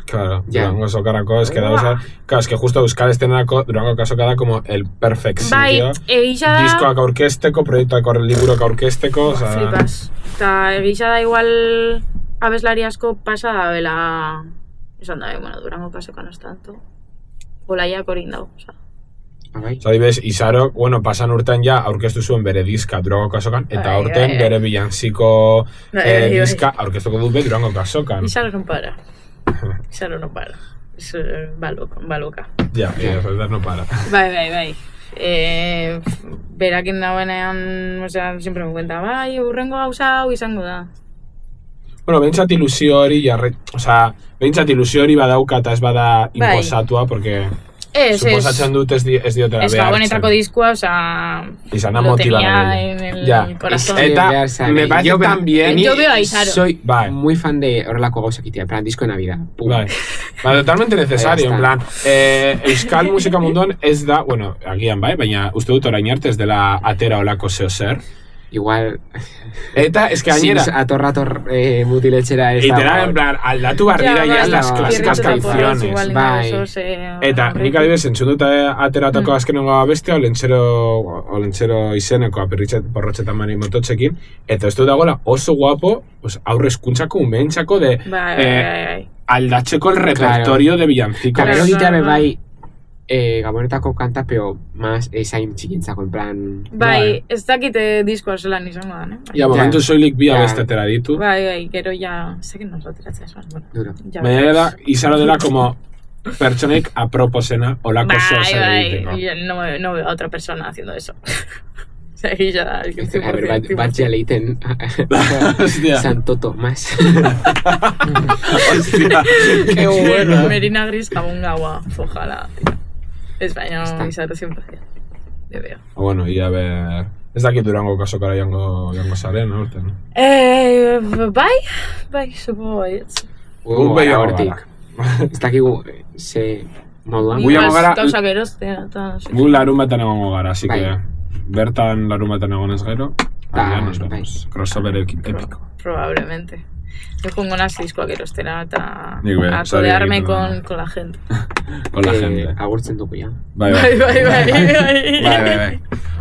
claro, Durango Kasokarako, es que justo Euskal Estenerako Durango Kasoka da como el perfect sitio. Diskoak aurkezteko, proiektuak liburuak aurkezteko, flipas. Eta egisa da igual abeslari asko pasa da bela. Esan da, Durango Kasoka no es tanto. Olaiak hori indau, adibidez, Izarok, pasan urtean ja aurkeztu zuen bere diska Durango Kasokan, eta aurten bere bilanziko diska aurkeztuko du Durango Kasokan. Izaro no para. baluka. Ja, soltar no para. Bai. Berakin nagoenean, siempre me cuenta, bai, urrengo gauza hau izango da. Bueno, behintzat ilusio hori badauka eta ez bada imposatua, porque suposatzen dut ez diotela behartzen. Ez bonetako diskua, izan lo tenía en el corazón. Eta, me parece también... Yo veo a Isaro. Soy muy fan de horrelako gauzak itea, en plan, disco de Navidad. Bai, totalmente necesario, en plan, euskal musika munduan ez da, bueno, agian bai, baina uste dut orain arte ez dela atera olako zeo zer. Igual... Eta, es que gainera... Ator mutiletxera ez da... Literal, en plan, aldatu barrira ya las clásicas canciones. Bai. Eta, nik adibidez, entzun dut ateratako azkenengo bestia, Olentzero izeneko porrotxetan mani mototxekin, eta ez du dagoela oso guapo, aurre eskuntzako, umeentzako, de aldatzeko el repertorio de villancico. Gabero giteabe bai, Gabonetako kanta, pero más esain txikintzako, en plan... Bai, ez dakite diskoa zelan izango da, ne? Ja, momentu soilik bi abestetera ditu. Bai, gero ja... Zekin nos rotiratzea esan, bueno. Baina da, Isaro dela como pertsonek aproposena olako zoza egiteko. Bai, no veo a otra persona haciendo eso. A ver, batxe aleiten Santo Tomás. Hostia, qué bueno. Merina Gris, jabón gaua, ojalá. Ez baina, Isaro siempre le veo. Bueno, y a ver... Ez dakit Durango kasokara jango zaren, no? Bai, supo baietz. Guk behi hortik. Ez dakigu, ze moduan. Gu larun batean egongo gara, así que... Bertan larun batean egonez gero, ya nos vemos. Crossover épico. Probablemente. Yo pongo unas diskoak erostera eta a codearme con la gente. Con la gente. Agurtzen dugu ya. Bai.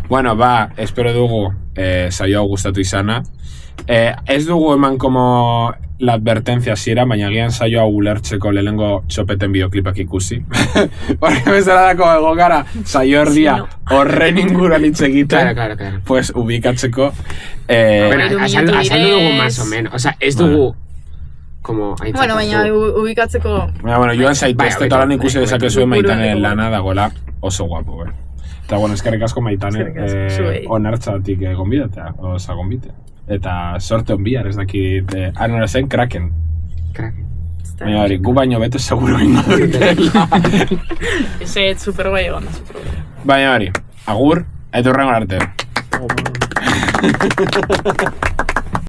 Bueno, espero dugu saio hau gustatu izana. Ez dugu eman como la advertencia ziera, baina gian saio hau ulertzeko lehenengo txopeten bideoklipak ikusi. Horre bezala dako egon gara, saio erdia horren inguruan hitz egiten. Claro. Pues ubikatzeko. Azaldu dugu más o menos. O sea, ez dugu... Como... Bueno, baina ubikatzeko... Bueno, joan zaitezte eta lan ikusi dezakezuen Maitanen lana dagoela oso guapo, Eta, bueno, eskerrik asko Maitane, onartzatik gonbidatea, oza gonbite. Eta sorte on bihar, ez dakit, nora zen, Kraken. Baina hori, gu baino beto seguro ingo dutela. Ese super guai egon da, super guai. Baina hori, agur, eta hurrengo arte.